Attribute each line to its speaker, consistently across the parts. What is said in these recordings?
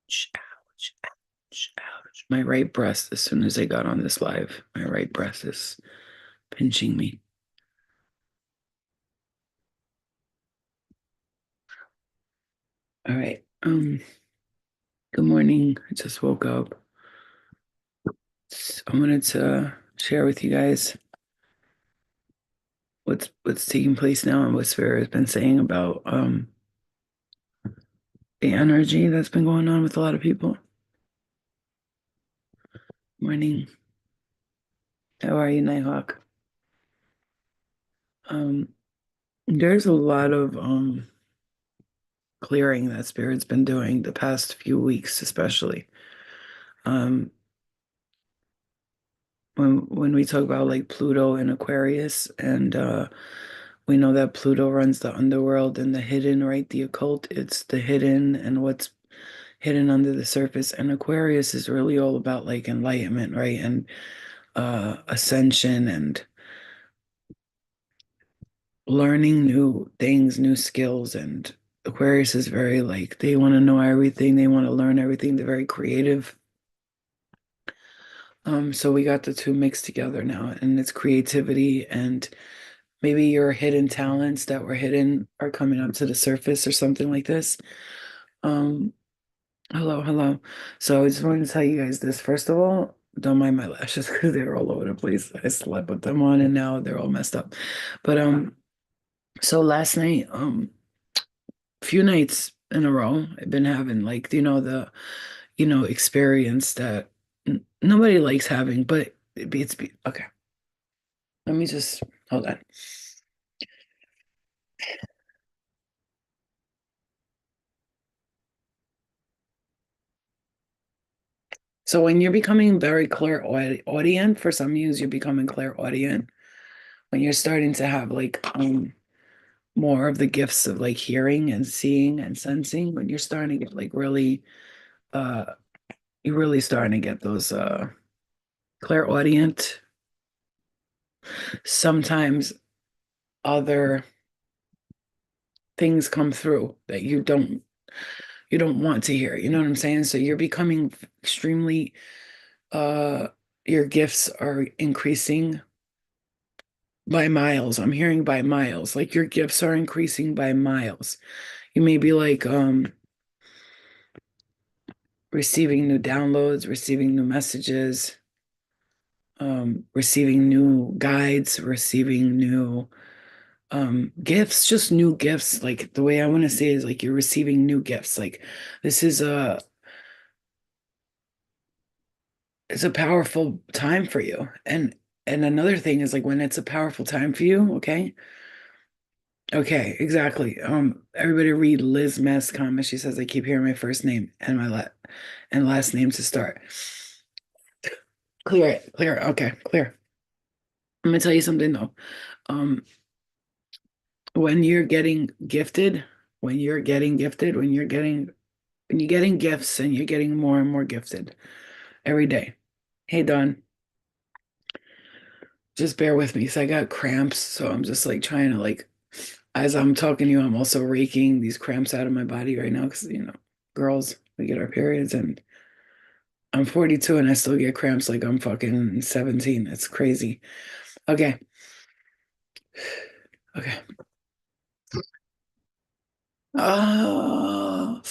Speaker 1: Ouch, ouch, ouch, ouch. My right breast, as soon as I got on this live, my right breast is pinching me. All right. Good morning. I just woke up. I wanted to share with you guys what's taking place now and what Spirit has been saying about the energy that's been going on with a lot of people. Morning. How are you, Nighthawk? Um, there's a lot of clearing that Spirit's been doing the past few weeks, especially. Um, when we talk about like Pluto and Aquarius, and we know that Pluto runs the underworld and the hidden, right? The occult, it's the hidden and what's hidden under the surface. And Aquarius is really all about like enlightenment, right? And ascension and learning new things, new skills. And Aquarius is very like they want to know everything, they want to learn everything. They're very creative. So we got the two mixed together now, and it's creativity and maybe your hidden talents that were hidden are coming up to the surface or something like this. Um, hello, hello. So I just wanted to tell you guys this. First of all, don't mind my lashes because they're all over the place. I slept with them on and now they're all messed up. But so last night, a few nights in a row, I've been having like, experience that nobody likes having, but okay. Let me just hold on. So when you're becoming very clairaudient, for some use you're becoming clairaudient. When you're starting to have like more of the gifts of like hearing and seeing and sensing, when you're starting to get like really uh you're really starting to get those clairaudient, sometimes other things come through that you don't want to hear. You know what I'm saying? So you're becoming extremely uh your gifts are increasing by miles. I'm hearing by miles. Like your gifts are increasing by miles. You may be like receiving new downloads, receiving new messages, receiving new guides, receiving new gifts, just new gifts. Like the way I want to say is like you're receiving new gifts. Like this is a it's a powerful time for you. And another thing is like when it's a powerful time for you, okay? Okay, exactly. Everybody read Liz Mess comment. She says I keep hearing my first name and and last name to start. Clear it, clear it. Okay, clear. I'm gonna tell you something though. Um, when you're getting gifted, when you're getting gifts and you're getting more and more gifted every day. Hey Don, just bear with me. So I got cramps, so I'm just like trying to like as I'm talking to you, I'm also raking these cramps out of my body right now because girls, we get our periods and I'm 42 and I still get cramps like I'm fucking 17. It's crazy. Okay. Okay. Ah,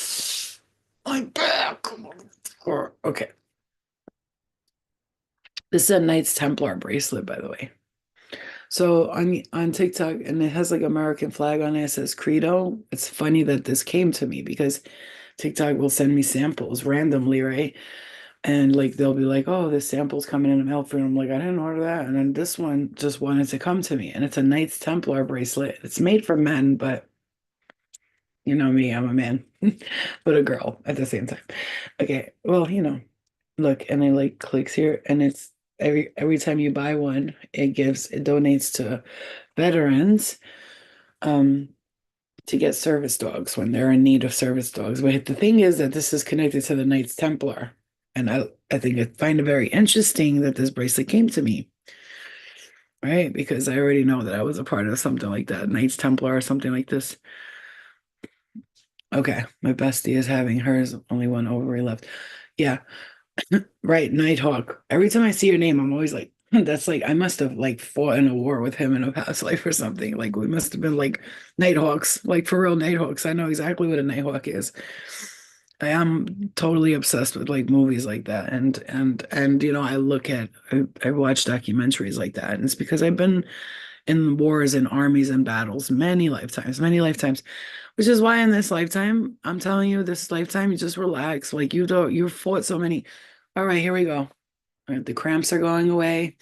Speaker 1: my back. Okay. This is a Knights Templar bracelet, by the way. So on TikTok, and it has like American flag on it. It says Credo. It's funny that this came to me because TikTok will send me samples randomly, right? And like they'll be like, "Oh, this sample's coming in the mail for you." I'm like, "I didn't order that." And then this one just wanted to come to me, and it's a Knights Templar bracelet. It's made for men, but you know me, I'm a man, but a girl at the same time. Okay, well, look, and it like clicks here, and it's every time you buy one, it donates to veterans, um, to get service dogs when they're in need of service dogs. But the thing is that this is connected to the Knights Templar, and I find it very interesting that this bracelet came to me, right? Because I already know that I was a part of something like that, Knights Templar or something like this. Okay, my bestie is having hers, only one ovary left. Yeah, right, Nighthawk. Every time I see your name, I'm always like, that's like I must have like fought in a war with him in a past life or something. Like we must have been like Nighthawks, like for real Nighthawks. I know exactly what a Nighthawk is. I am totally obsessed with like movies like that, and you know, I watch documentaries like that, and it's because I've been in wars and armies and battles many lifetimes, which is why in this lifetime, I'm telling you, this lifetime, you just relax. Like you fought so many. All right, here we go. All right, the cramps are going away.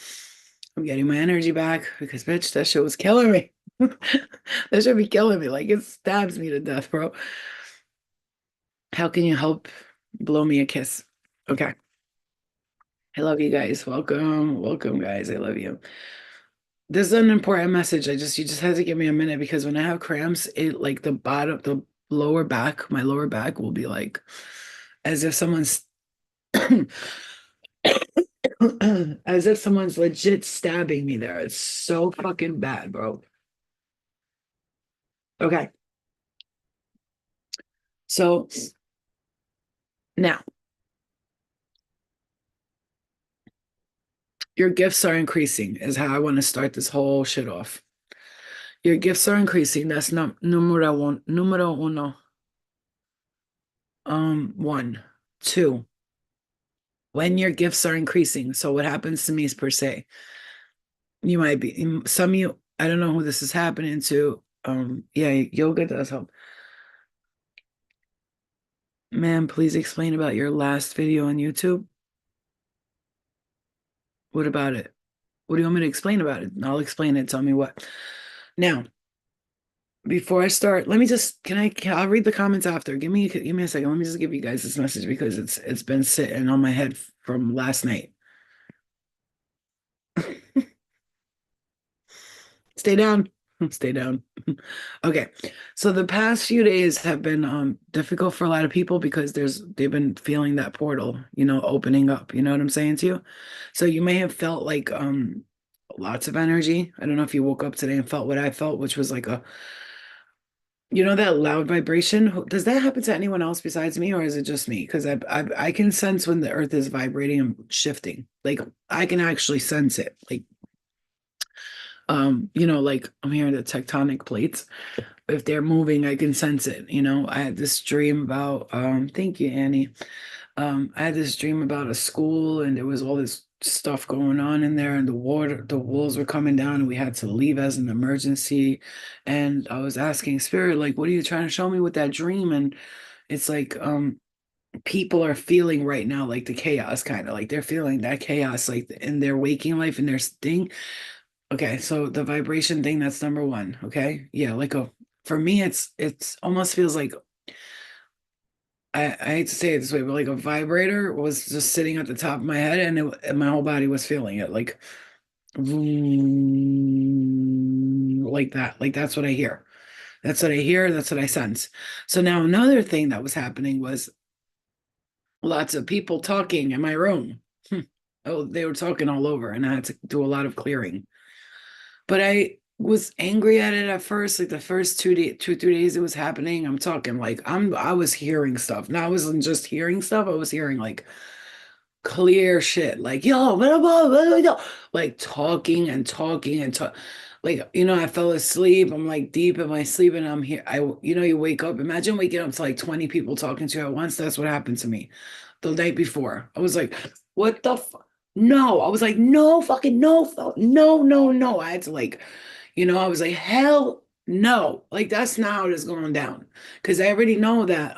Speaker 1: I'm getting my energy back because bitch, that shit was killing me. That should be killing me. Like it stabs me to death, bro. How can you help blow me a kiss? Okay. I love you guys. Welcome. Welcome, guys. I love you. This is an important message. You just have to give me a minute because when I have cramps, it like the lower back, my lower back will be like as if someone's as if someone's legit stabbing me there. It's so fucking bad, bro. Okay. So now your gifts are increasing, is how I want to start this whole shit off. Your gifts are increasing. That's not numero uno. One, two, when your gifts are increasing. So what happens to me is per se, you might be some of you, I don't know who this is happening to. Yeah, yoga does help. Man, please explain about your last video on YouTube. What about it? What do you want me to explain about it? I'll explain it. Tell me what. Now, before I start, let me just I'll read the comments after. Give me a second. Let me just give you guys this message because it's been sitting on my head from last night. Stay down. Stay down. Okay. So the past few days have been difficult for a lot of people because they've been feeling that portal, you know, opening up. You know what I'm saying to you? So you may have felt like lots of energy. I don't know if you woke up today and felt what I felt, which was like a you know that loud vibration? Does that happen to anyone else besides me, or is it just me? Because I can sense when the earth is vibrating and shifting. Like I can actually sense it. Like you know, like I'm hearing the tectonic plates. If they're moving, I can sense it. You know, I had this dream about thank you, Annie. I had this dream about a school and there was all this stuff going on in there and the walls were coming down and we had to leave as an emergency. And I was asking spirit, like, what are you trying to show me with that dream? And it's like people are feeling right now like the chaos, kind of like they're feeling that chaos like in their waking life and their thing. Okay, so the vibration thing, that's number one. Okay. Yeah, like a for me it's almost feels like I hate to say it this way, but like a vibrator was just sitting at the top of my head and my whole body was feeling it like like that. Like that's what I hear. That's what I hear. That's what I sense. So now another thing that was happening was lots of people talking in my room. Oh, they were talking all over and I had to do a lot of clearing. But I was angry at it at first, like the first 2, 3 days it was happening. I'm talking like I was hearing stuff. Now I wasn't just hearing stuff, I was hearing like clear shit, like yo, blah, blah, blah, blah, like talking and talking and talk. Like, you know, I fell asleep. I'm like deep in my sleep and I'm here. You know, you wake up. Imagine waking up to like 20 people talking to you at once. That's what happened to me the night before. I was like, what the no, I was like, no, fucking no, no, no, no. I had to like, you know, I was like, hell no. Like that's not how it's going down. Because I already know that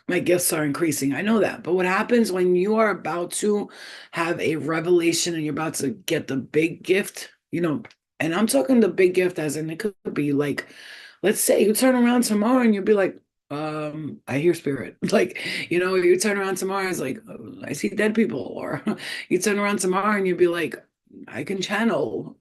Speaker 1: my gifts are increasing. I know that. But what happens when you are about to have a revelation and you're about to get the big gift, you know, and I'm talking the big gift as in it could be like, let's say you turn around tomorrow and you'll be like, I hear spirit. Like, you know, you turn around tomorrow, it's like, I see dead people. Or you turn around tomorrow and you'll be like, I can channel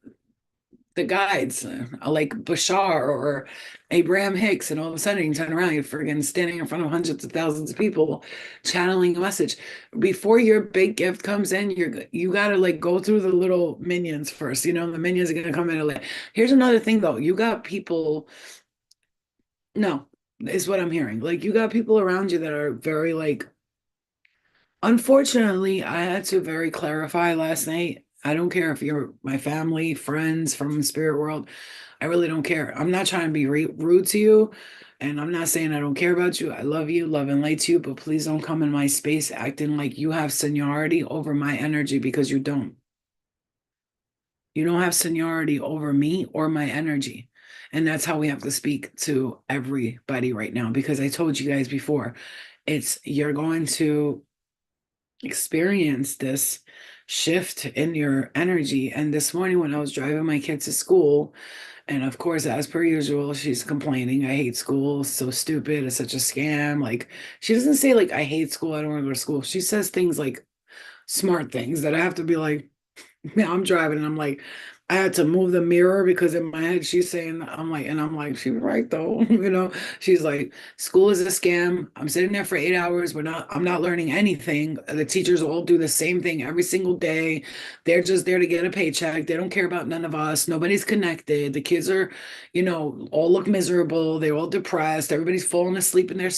Speaker 1: the guides, like Bashar or Abraham Hicks, and all of a sudden you turn around, you're friggin' standing in front of hundreds of thousands of people channeling a message. Before your big gift comes in, you gotta like go through the little minions first. You know, the minions are gonna come in and like, here's another thing though. You got people, no, is what I'm hearing. Like you got people around you that are very like, unfortunately, I had to very clarify last night. I don't care if you're my family, friends from the spirit world. I really don't care. I'm not trying to be rude to you, and I'm not saying I don't care about you. I love you, love and light to you, but please don't come in my space acting like you have seniority over my energy because you don't. You don't have seniority over me or my energy. And that's how we have to speak to everybody right now because I told you guys before, it's you're going to experience this shift in your energy. And this morning, when I was driving my kid to school, and of course, as per usual, she's complaining, I hate school, it's so stupid, it's such a scam. Like, she doesn't say, like, I hate school, I don't want to go to school. She says things like smart things that I have to be like, yeah, I'm driving and I'm like, I had to move the mirror because in my head she's saying, I'm like, and I'm like, she's right though. She's like, school is a scam. I'm sitting there for 8 hours. I'm not learning anything. The teachers all do the same thing every single day. They're just there to get a paycheck. They don't care about none of us. Nobody's connected. The kids are, all look miserable. They're all depressed. Everybody's falling asleep in their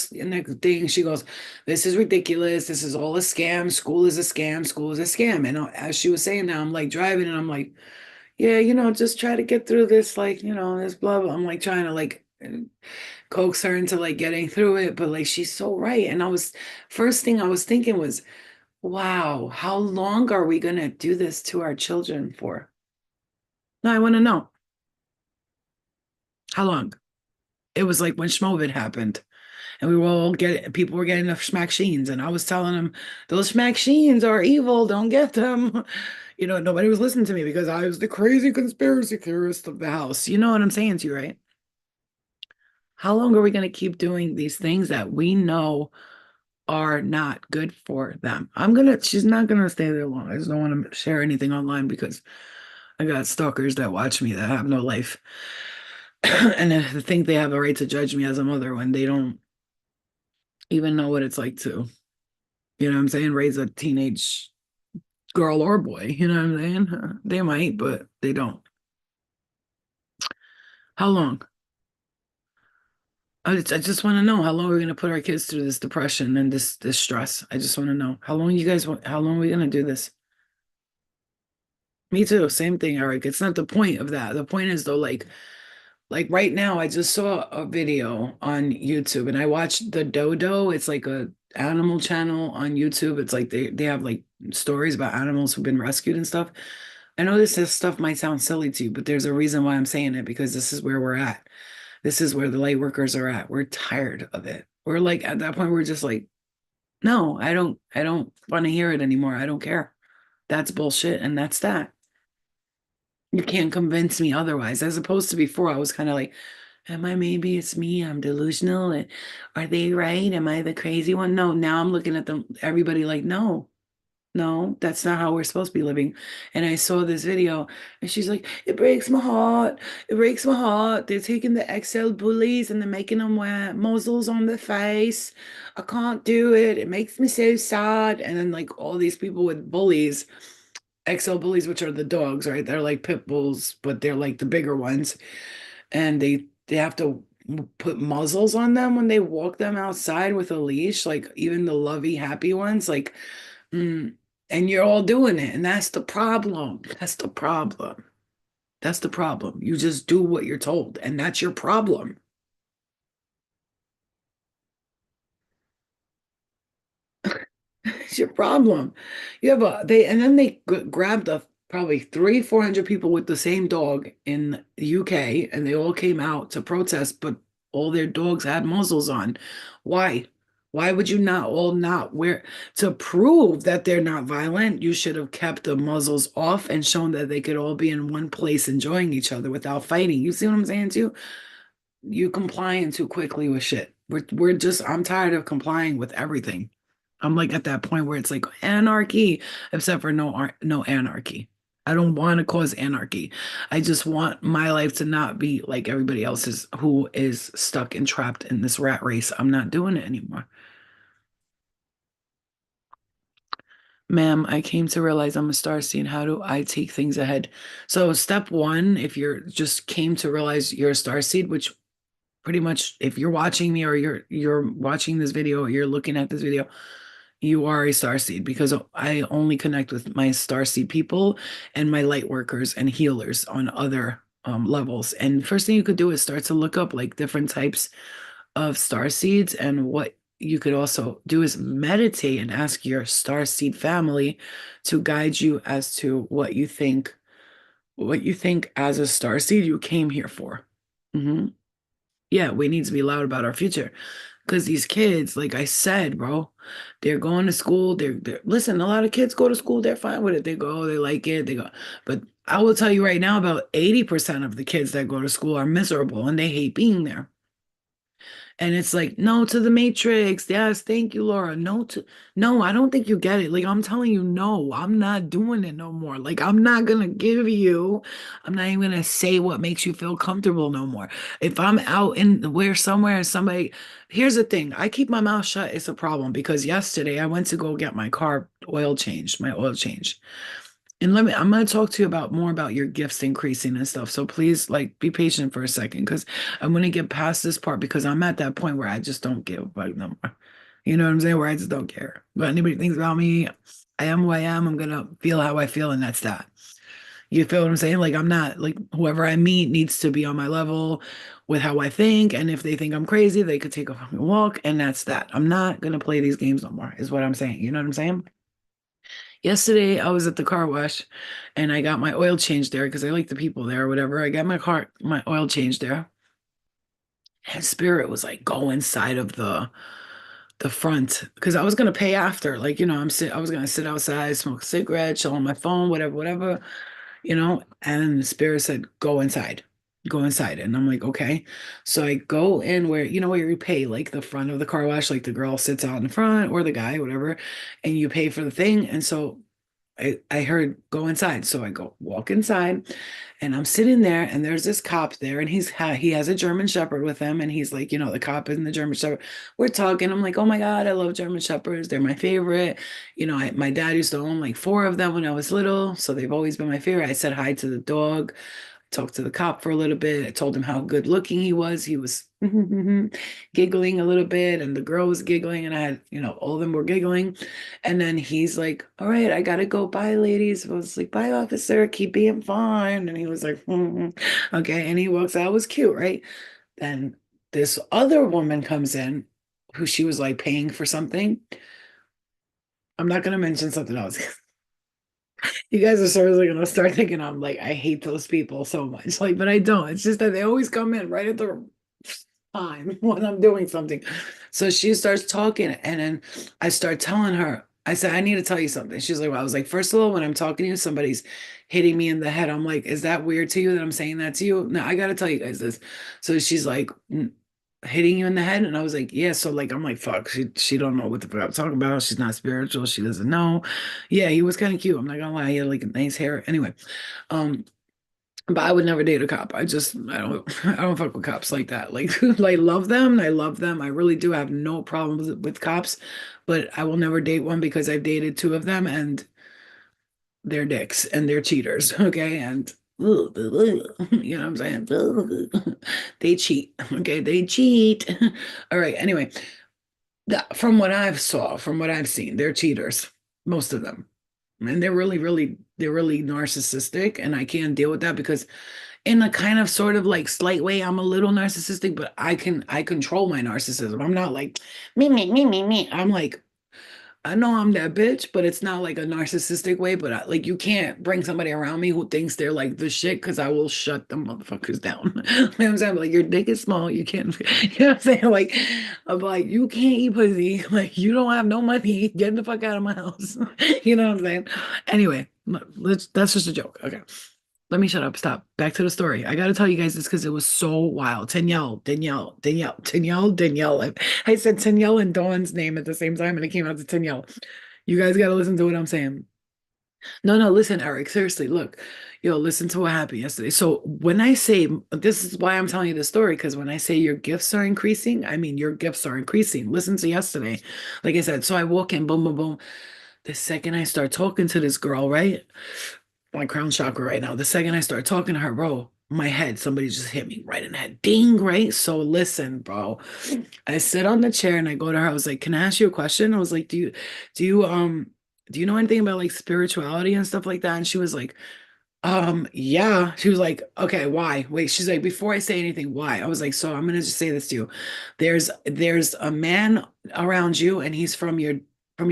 Speaker 1: thing. She goes, this is ridiculous. This is all a scam. School is a scam. School is a scam. And as she was saying that, I'm like driving and I'm like, yeah, just try to get through this, like, this blah, blah. I'm like trying to like coax her into like getting through it. But like, she's so right. And first thing I was thinking was, wow, how long are we going to do this to our children for? No, I want to know how long. It was like when Schmovid happened. And we were all getting people were getting the schmack and I was telling them those schmack are evil, don't get them. Nobody was listening to me because I was the crazy conspiracy theorist of the house. You know what I'm saying to you, right? How long are we going to keep doing these things that we know are not good for them? She's not gonna stay there long. I just don't want to share anything online because I got stalkers that watch me that have no life. And they think they have a right to judge me as a mother when they don't even know what it's like to, what I'm saying, raise a teenage girl or boy. You know what I'm saying? They might, but they don't. How long? I just want to know how long we're going to put our kids through this depression and this stress. I just want to know how long you guys want. How long are we going to do this? Me too. Same thing, Eric. It's not the point of that. The point is though, like right now, I just saw a video on YouTube and I watched the Dodo. It's like a animal channel on YouTube. It's like they have like stories about animals who've been rescued and stuff. I know this stuff might sound silly to you, but there's a reason why I'm saying it because this is where we're at. This is where the light workers are at. We're tired of it. We're like at that point, we're just like, no, I don't want to hear it anymore. I don't care. That's bullshit, and that's that. You can't convince me otherwise. As opposed to before, I was kind of like, am I maybe it's me? I'm delusional. Are they right? Am I the crazy one? No, now I'm looking at them, everybody like, no. No, that's not how we're supposed to be living. And I saw this video and she's like, it breaks my heart. It breaks my heart. They're taking the XL bullies and they're making them wear muzzles on their face. I can't do it. It makes me so sad. And then like all these people with bullies, XL bullies, which are the dogs, right? They're like pit bulls, but they're like the bigger ones. And they have to put muzzles on them when they walk them outside with a leash, like even the lovey, happy ones, like and you're all doing it. And that's the problem. That's the problem. That's the problem. You just do what you're told, and that's your problem. It's your problem. You have and then they grabbed probably 400 people with the same dog in the UK, and they all came out to protest, but all their dogs had muzzles on. Why? Why would you not all not wear to prove that they're not violent? You should have kept the muzzles off and shown that they could all be in one place enjoying each other without fighting. You see what I'm saying too? You complying too quickly with shit. I'm tired of complying with everything. I'm like at that point where it's like anarchy, except for no anarchy. I don't want to cause anarchy. I just want my life to not be like everybody else's who is stuck and trapped in this rat race. I'm not doing it anymore. Ma'am, I came to realize I'm a star seed. How do I take things ahead? So step one, if you're just came to realize you're a star seed, which pretty much if you're watching me or you're watching this video or you're looking at this video, you are a star seed because I only connect with my star seed people and my light workers and healers on other levels. And first thing you could do is start to look up like different types of star seeds. And what you could also do is meditate and ask your star seed family to guide you as to what you think as a star seed you came here for. Mhm. Yeah, we need to be loud about our future. Because these kids, like I said, bro, they're going to school. Listen, a lot of kids go to school, they're fine with it. They go, they like it, they go. But I will tell you right now, about 80% of the kids that go to school are miserable and they hate being there. And it's like, no to the Matrix. Yes, thank you, Laura. No, I don't think you get it. Like, I'm telling you, no, I'm not doing it no more. Like, I'm not even gonna say what makes you feel comfortable no more. If I'm out in where somewhere and somebody, here's the thing, I keep my mouth shut. It's a problem because yesterday I went to go get my car oil changed, my oil change. And I'm going to talk to you about more about your gifts increasing and stuff. So please, like, be patient for a second because I'm going to get past this part because I'm at that point where I just don't give a fuck no more. You know what I'm saying? Where I just don't care. But anybody thinks about me, I am who I am. I'm going to feel how I feel, and that's that. You feel what I'm saying? Like, I'm not like whoever I meet needs to be on my level with how I think. And if they think I'm crazy, they could take a fucking walk, and that's that. I'm not going to play these games no more, is what I'm saying. You know what I'm saying? Yesterday, I was at the car wash and I got my oil changed there because I like the people there or whatever. I got my oil changed there. And Spirit was like, go inside of the front because I was gonna pay after. Like, I was gonna sit outside, smoke a cigarette, chill on my phone, whatever, And Spirit said, go inside. Go inside. And I'm like, okay. So I go in where you pay, like the front of the car wash, like the girl sits out in the front or the guy, whatever, and you pay for the thing. And so I heard go inside. So I go walk inside and I'm sitting there and there's this cop there and he has a German Shepherd with him. And he's like, the cop and the German Shepherd. We're talking. I'm like, oh my God, I love German Shepherds. They're my favorite. My dad used to own like four of them when I was little. So they've always been my favorite. I said hi to the dog, talked to the cop for a little bit. I told him how good looking he was. He was giggling a little bit, and the girl was giggling, and I had, all of them were giggling. And then he's like, all right, I gotta go. Bye, ladies. I was like, bye, officer. Keep being fine. And he was like, okay. And he walks out. It was cute, right? Then this other woman comes in who she was like paying for something. I'm not gonna mention something else. You guys are seriously gonna start thinking I'm like, I hate those people so much. Like, but I don't. It's just that they always come in right at the time when I'm doing something. So she starts talking, and then I start telling her, I said, I need to tell you something. She's like, well, I was like, first of all, when I'm talking to you, somebody's hitting me in the head. I'm like, is that weird to you that I'm saying that to you? No, I gotta tell you guys this. So she's like, hitting you in the head, and I was like, yeah. So like, I'm like, fuck, she don't know what the fuck I'm talking about. She's not spiritual. She doesn't know. Yeah, he was kind of cute. I'm not gonna lie. He had like nice hair. Anyway, um, but I would never date a cop. I don't fuck with cops like that. Like, I love them. I love them. I really do have no problems with cops, but I will never date one because I've dated two of them and they're dicks and they're cheaters. Okay. And you know what I'm saying? They cheat. Okay. They cheat. All right. Anyway, from what I've seen, they're cheaters, most of them. And they're really narcissistic. And I can't deal with that because in a kind of sort of like slight way, I'm a little narcissistic, but I control my narcissism. I'm not like me. I'm like, I know I'm that bitch, but it's not like a narcissistic way. But like, you can't bring somebody around me who thinks they're like the shit because I will shut them motherfuckers down. You know what I'm saying? Like, your dick is small. You can't, you know what I'm saying? Like, I'm like, you can't eat pussy. Like, you don't have no money. Get the fuck out of my house. You know what I'm saying? Anyway, that's just a joke. Okay. Let me shut up. Stop. Back to the story. I got to tell you guys this because it was so wild. Danielle. I said Danielle and Dawn's name at the same time, and it came out to Danielle. You guys got to listen to what I'm saying. No, listen, Eric. Seriously, look. Listen to what happened yesterday. So when I say this is why I'm telling you the story, because when I say your gifts are increasing, I mean your gifts are increasing. Listen to yesterday. Like I said, so I walk in, boom, boom, boom. The second I start talking to this girl, right? My crown chakra right now. The second I start talking to her, bro, my head. Somebody just hit me right in the head. Ding, right? So listen, bro. I sit on the chair and I go to her. I was like, "Can I ask you a question?" I was like, do you do you know anything about like spirituality and stuff like that?" And she was like, yeah. She was like, "Okay, why?" Wait, she's like, "Before I say anything, why?" I was like, "So I'm gonna just say this to you. There's a man around you and he's from your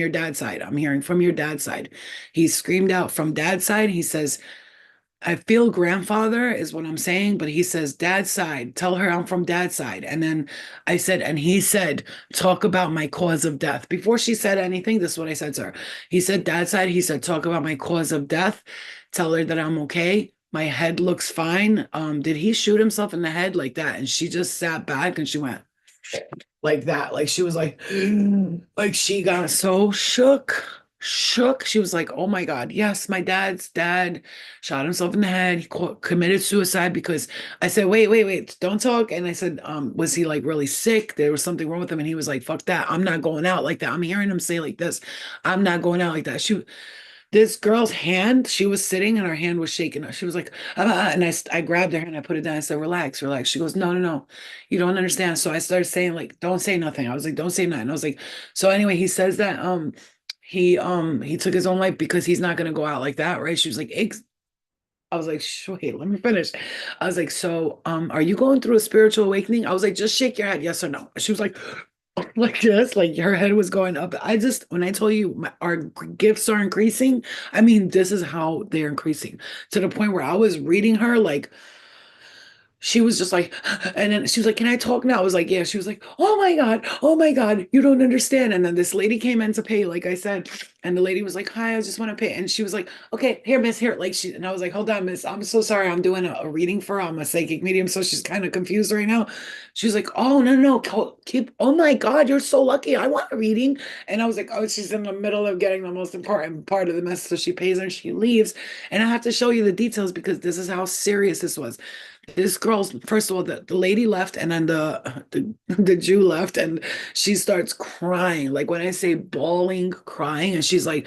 Speaker 1: dad's side. I'm hearing from your dad's side. He screamed out from dad's side. He says, I feel grandfather is what I'm saying, but he says dad's side. Tell her I'm from dad's side." And then I said, and he said, "Talk about my cause of death." Before she said anything, this is what I said to her. He said dad's side. He said, "Talk about my cause of death. Tell her that I'm okay. My head looks fine." Did he shoot himself in the head like that? And she just sat back and she went like that. Like she was like, like she got so shook. She was like, "Oh my God, yes, my dad's dad shot himself in the head. He committed suicide." Because I said, wait, don't talk. And I said, was he like really sick? There was something wrong with him. And he was like, "Fuck that. I'm not going out like that." I'm hearing him say like this, "I'm not going out like that." This girl's hand, she was sitting and her hand was shaking. She was like, and I grabbed her hand, I put it down. I said, "Relax, relax." She goes, "No, no, no, you don't understand." So I started saying like, "Don't say nothing." I was like, "Don't say nothing." I was like, so anyway, he says that he took his own life because he's not gonna go out like that, right? She was like, I was like, "Wait, let me finish." I was like, "So, are you going through a spiritual awakening?" I was like, "Just shake your head, yes or no." She was like, like this, like her head was going up. I just, when I told you our gifts are increasing, I mean, this is how they're increasing to the point where I was reading her like she was just like, and then she was like, "Can I talk now?" I was like, "Yeah." She was like, oh my God, you don't understand." And then this lady came in to pay, like I said, and the lady was like, "Hi, I just want to pay." And she was like, "Okay, here, miss, here." Like she, and I was like, "Hold on, miss. I'm so sorry. I'm doing a reading for her. I'm a psychic medium." So she's kind of confused right now. She's like, "Oh, no, no, keep, oh my God, you're so lucky. I want a reading." And I was like, "Oh, she's in the middle of getting the most important part of the mess." So she pays and she leaves. And I have to show you the details because this is how serious this was. This girl's, first of all, the lady left and then the Jew left and she starts crying. Like when I say bawling, crying, and she's like,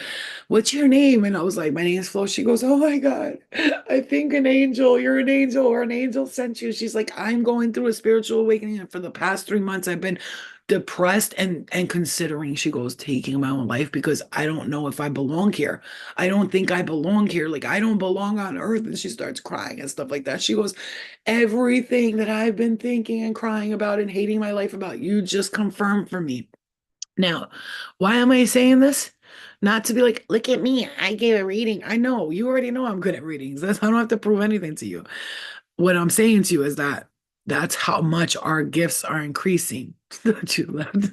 Speaker 1: "What's your name?" And I was like, "My name's Flo." She goes, "Oh my God, I think an angel, you're an angel, or an angel sent you." She's like, "I'm going through a spiritual awakening, and for the past 3 months I've been depressed and considering," she goes, "taking my own life because I don't know if I belong here. I don't think I belong here. Like I don't belong on earth." And she starts crying and stuff like that. She goes, "Everything that I've been thinking and crying about and hating my life about, you just confirmed for me." Now, why am I saying this? Not to be like, "Look at me, I gave a reading." I know, you already know I'm good at readings. I don't have to prove anything to you. What I'm saying to you is that that's how much our gifts are increasing. The Jew left.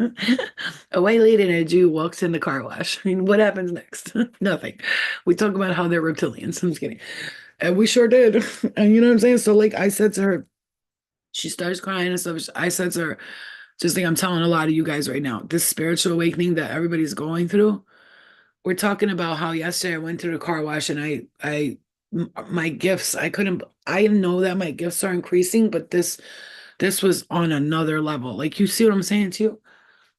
Speaker 1: A white lady and a Jew walks in the car wash. I mean, what happens next? Nothing. We talk about how they're reptilians. I'm just kidding. And we sure did. And you know what I'm saying? So, like I said to her, she starts crying and stuff. I said to her, just like I'm telling a lot of you guys right now, this spiritual awakening that everybody's going through. We're talking about how yesterday I went to the car wash and my gifts, I know that my gifts are increasing, but this was on another level. Like, you see what I'm saying to you?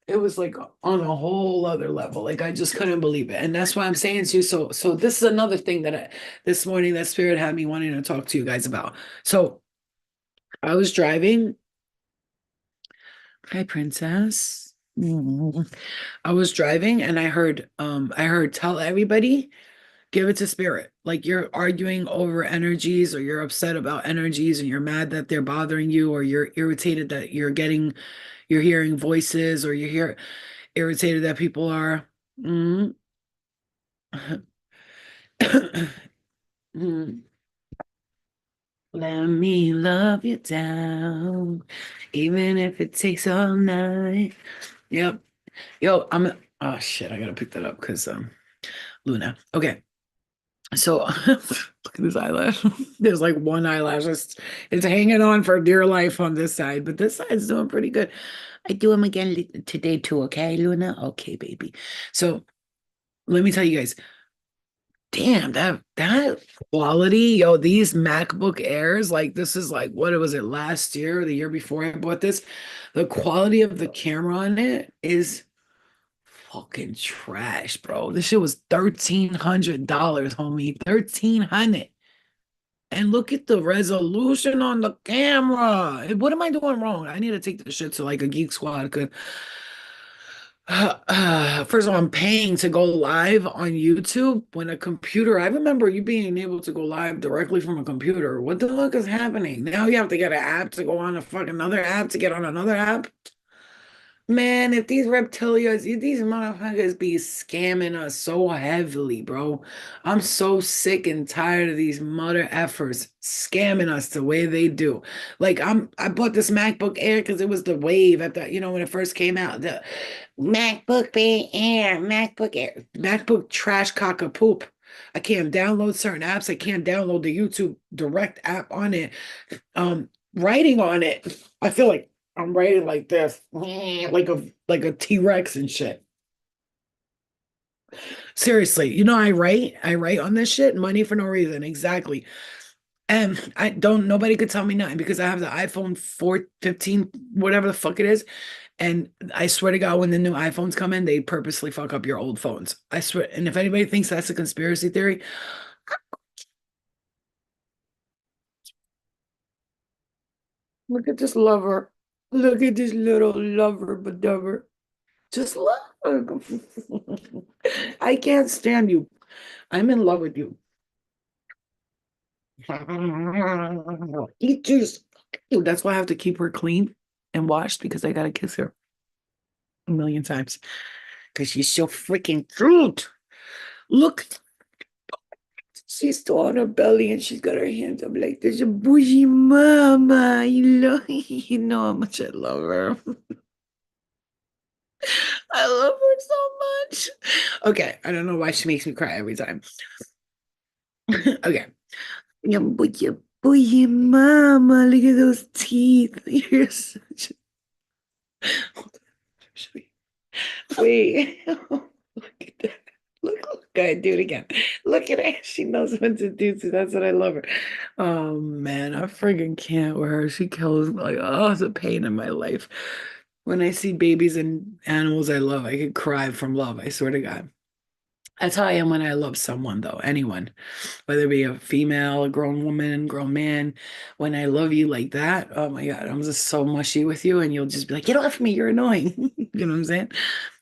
Speaker 1: It was like on a whole other level. Like, I just couldn't believe it. And that's why I'm saying to you. So this is another thing that this morning that spirit had me wanting to talk to you guys about. So I was driving. Hi, princess. I was driving and I heard, "Tell everybody, give it to spirit." Like you're arguing over energies or you're upset about energies and you're mad that they're bothering you or you're irritated that you're hearing voices or you're irritated that people are mm, mm, let me love you down, even if it takes all night. Yep. Yo, oh shit, I gotta pick that up because Luna. Okay. So look at this eyelash. There's like one eyelash. It's hanging on for dear life on this side, but this side's doing pretty good. I do them again today too, okay, Luna? Okay, baby. So let me tell you guys, damn, that quality, yo, these MacBook Airs, like this is like what was it last year or the year before I bought this? The quality of the camera on it is fucking trash, bro. This shit was $1,300, homie. 1,300. And look at the resolution on the camera. What am I doing wrong? I need to take this shit to like a Geek Squad. Cause first of all, I'm paying to go live on YouTube when a computer. I remember you being able to go live directly from a computer. What the fuck is happening? Now you have to get an app to go on a fucking another app to get on another app. Man, if these reptilians, if these motherfuckers be scamming us so heavily, bro. I'm so sick and tired of these mother effers scamming us the way they do. Like I bought this MacBook Air because it was the wave at the, when it first came out. The MacBook Air, MacBook trash cock poop. I can't download certain apps. I can't download the YouTube Direct app on it. Writing on it, I feel like I'm writing like this, like a T-Rex and shit. Seriously, I write on this shit, money for no reason, exactly. And I don't nobody could tell me nothing because I have the iPhone 4, 15, whatever the fuck it is. And I swear to God, when the new iPhones come in, they purposely fuck up your old phones. I swear. And if anybody thinks that's a conspiracy theory, look at this lover. Look at this little lover, bedover. Just look. I can't stand you. I'm in love with you. Eat juice. That's why I have to keep her clean and washed because I gotta kiss her a million times because she's so freaking cute. Look, she's still on her belly and she's got her hands up like there's a bougie mama. You know how much I love her. I love her so much. Okay, I don't know why she makes me cry every time. Okay. Yeah, bougie mama. Look at those teeth. You're such a... Wait. Look at that. Look, I do it again. Look at her. She knows what to do. So that's what I love her. Oh man, I friggin' can't with her. She kills me. Like, oh, it's a pain in my life. When I see babies and animals I love, I could cry from love. I swear to God. That's how I am when I love someone, though. Anyone, whether it be a female, a grown woman, grown man. When I love you like that, oh my God, I'm just so mushy with you, and you'll just be like, get off me, you're annoying. You know what I'm saying?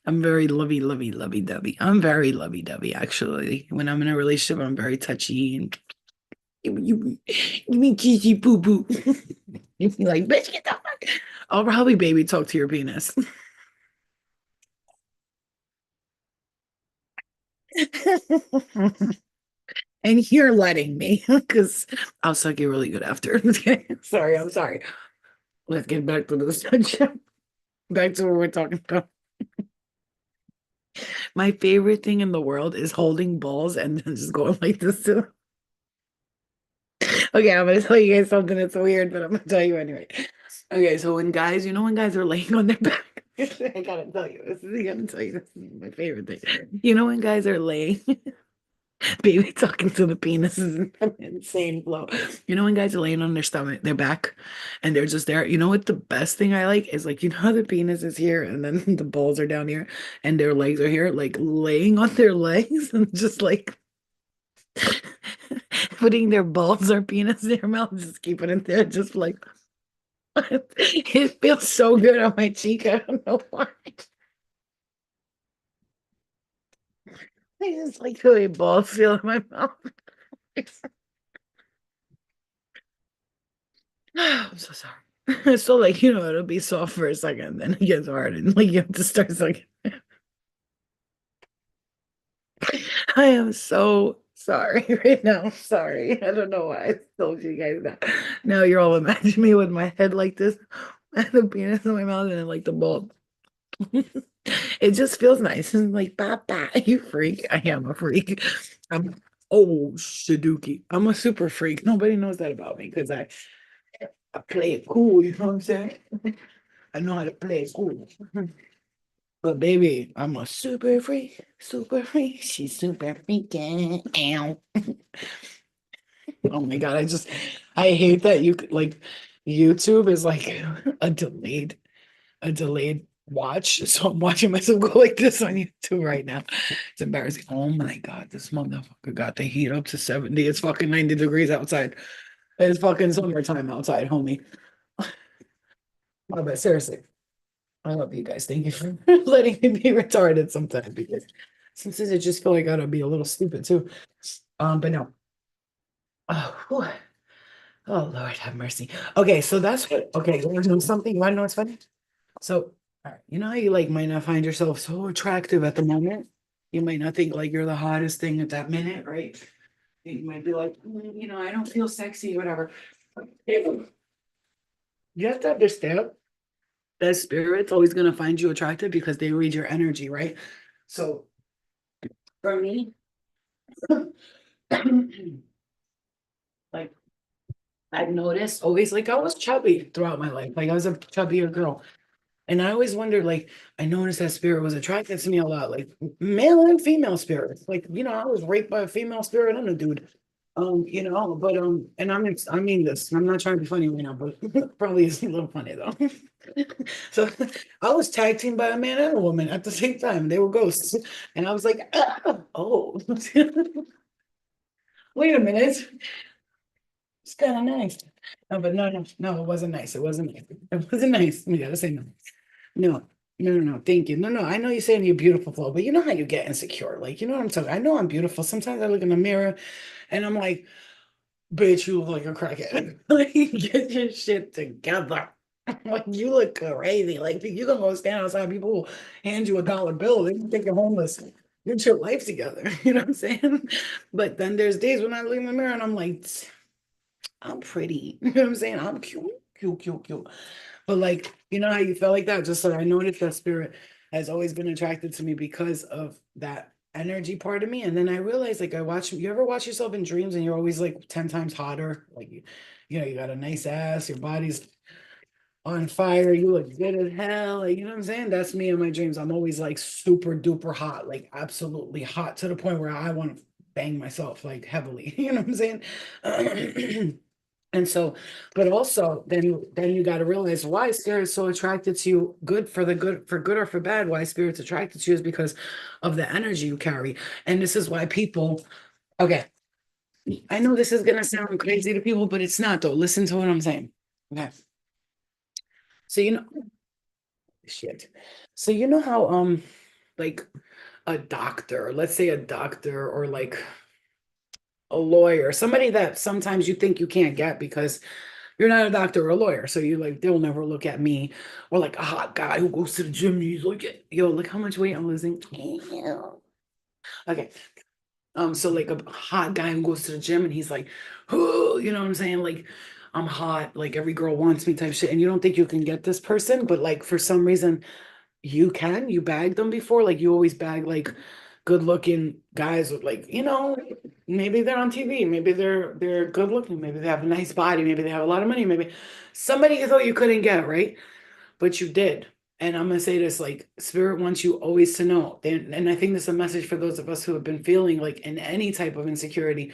Speaker 1: I'm very lovey-dovey. I'm very lovey-dovey, actually. When I'm in a relationship, I'm very touchy and you mean kiki poo poo. You be like, bitch, get the fuck. I'll probably baby talk to your penis. And you're letting me because I'll suck you really good after. Okay. Sorry, I'm sorry. Let's get back to the subject. Back to what we're talking about. My favorite thing in the world is holding balls and then just going like this to them. Okay, I'm gonna tell you guys something that's weird, but I'm gonna tell you anyway. Okay, so when guys, when guys are laying on their back, I gotta tell you this. I gotta tell you this is my favorite thing. When guys are laying, baby talking to the penis is an insane flow. When guys are laying on their stomach, their back, and they're just there. You know what the best thing I like is like how the penis is here and then the balls are down here and their legs are here, like laying on their legs and just like putting their balls or penis in their mouth, just keeping it there, just like it feels so good on my cheek. I don't know why. I just like the way balls feel in my mouth. I'm so sorry. So like, it'll be soft for a second, then it gets hard and like you have to start sucking. I am so sorry right now. I'm sorry. I don't know why I told you guys that. Now you're all imagining me with my head like this and the penis in my mouth and then like the ball. It just feels nice. And like, Papa, you freak. I am a freak. I'm Shaduki. I'm a super freak. Nobody knows that about me because I play it cool, you know what I'm saying? I know how to play it cool. But baby, I'm a super freak, super freak. She's super freaking. Ow. Oh my God, I hate that you could like YouTube is like a delayed watch. So I'm watching myself go like this on YouTube right now. It's embarrassing. Oh my God, this motherfucker got the heat up to 70. It's fucking 90 degrees outside. It's fucking summertime outside, homie. No, but seriously, I love you guys. Thank you for letting me be retarded sometimes because sometimes I just feel like I gotta be a little stupid too. But no. Oh, whew. Oh Lord, have mercy. Okay, so that's what. Okay, you want to know something? You want to know what's funny? So, all right, you know how you like might not find yourself so attractive at the moment. You might not think like you're the hottest thing at that minute, right? You might be like, I don't feel sexy, whatever. You have to understand that spirit's always gonna find you attractive because they read your energy, right? So for me, like I've noticed always like I was chubby throughout my life. Like I was a chubbier girl. And I always wondered, like, I noticed that spirit was attracted to me a lot, like male and female spirits. Like, I was raped by a female spirit and a dude. But and I mean this, I'm not trying to be funny right now, but probably is a little funny though. So I was tag teamed by a man and a woman at the same time. They were ghosts. And I was like, oh, wait a minute. It's kind of nice. No, but no, it wasn't nice. It wasn't nice. It wasn't nice. We gotta say no. No, no. Thank you. No. I know you're saying you're beautiful, Flo, but you know how you get insecure. Like, you know what I'm talking. I know I'm beautiful. Sometimes I look in the mirror and I'm like, bitch, you look like a crackhead. Like, get your shit together. Like, you look crazy. Like, you gonna go stand outside, people will hand you a dollar bill. They think you're homeless. Get your life together. You know what I'm saying? But then there's days when I look in the mirror and I'm like, I'm pretty. You know what I'm saying? I'm cute, cute, cute, cute. But like, you know how you felt like that? Just so I noticed that spirit has always been attracted to me because of that energy part of me. And then I realized, like, you ever watch yourself in dreams and you're always like 10 times hotter? Like, you got a nice ass, your body's on fire, you look good as hell. Like, you know what I'm saying? That's me in my dreams. I'm always like super duper hot, like absolutely hot to the point where I want to bang myself like heavily. You know what I'm saying? And so, but also then you got to realize why spirit's so attracted to you, for good or for bad, why spirit's attracted to you is because of the energy you carry. And this is why people, okay, I know this is gonna sound crazy to people, but it's not though. Listen to what I'm saying. Okay. So shit. So you know how like a doctor, let's say a doctor or like a lawyer, somebody that sometimes you think you can't get because you're not a doctor or a lawyer. So you like, they'll never look at me or like a hot guy who goes to the gym. And he's like, yo, look how much weight I'm losing. Okay. So like a hot guy who goes to the gym and he's like, oh, you know what I'm saying? Like, I'm hot, like every girl wants me type shit. And you don't think you can get this person, but like for some reason you bagged them before. Like you always bag like good looking guys with like, maybe they're on TV, maybe they're good looking, maybe they have a nice body, maybe they have a lot of money, maybe somebody you thought you couldn't get, right? But you did. And I'm gonna say this, like spirit wants you always to know. And I think this is a message for those of us who have been feeling like in any type of insecurity,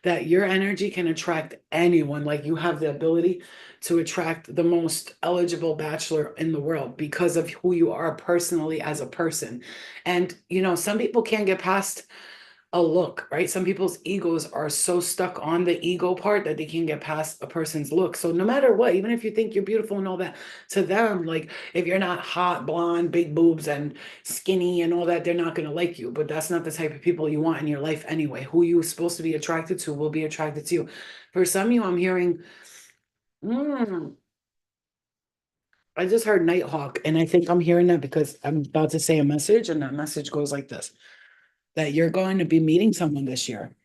Speaker 1: that your energy can attract anyone. Like you have the ability to attract the most eligible bachelor in the world because of who you are personally as a person. And some people can't get past a look, right? Some people's egos are so stuck on the ego part that they can't get past a person's look. So no matter what, even if you think you're beautiful and all that, to them, like if you're not hot, blonde, big boobs and skinny and all that, they're not going to like you. But that's not the type of people you want in your life anyway. Who you're supposed to be attracted to will be attracted to you. For some of you, I'm hearing, mm, I just heard Nighthawk, and I think I'm hearing that because I'm about to say a message, and that message goes like this: that you're going to be meeting someone this year.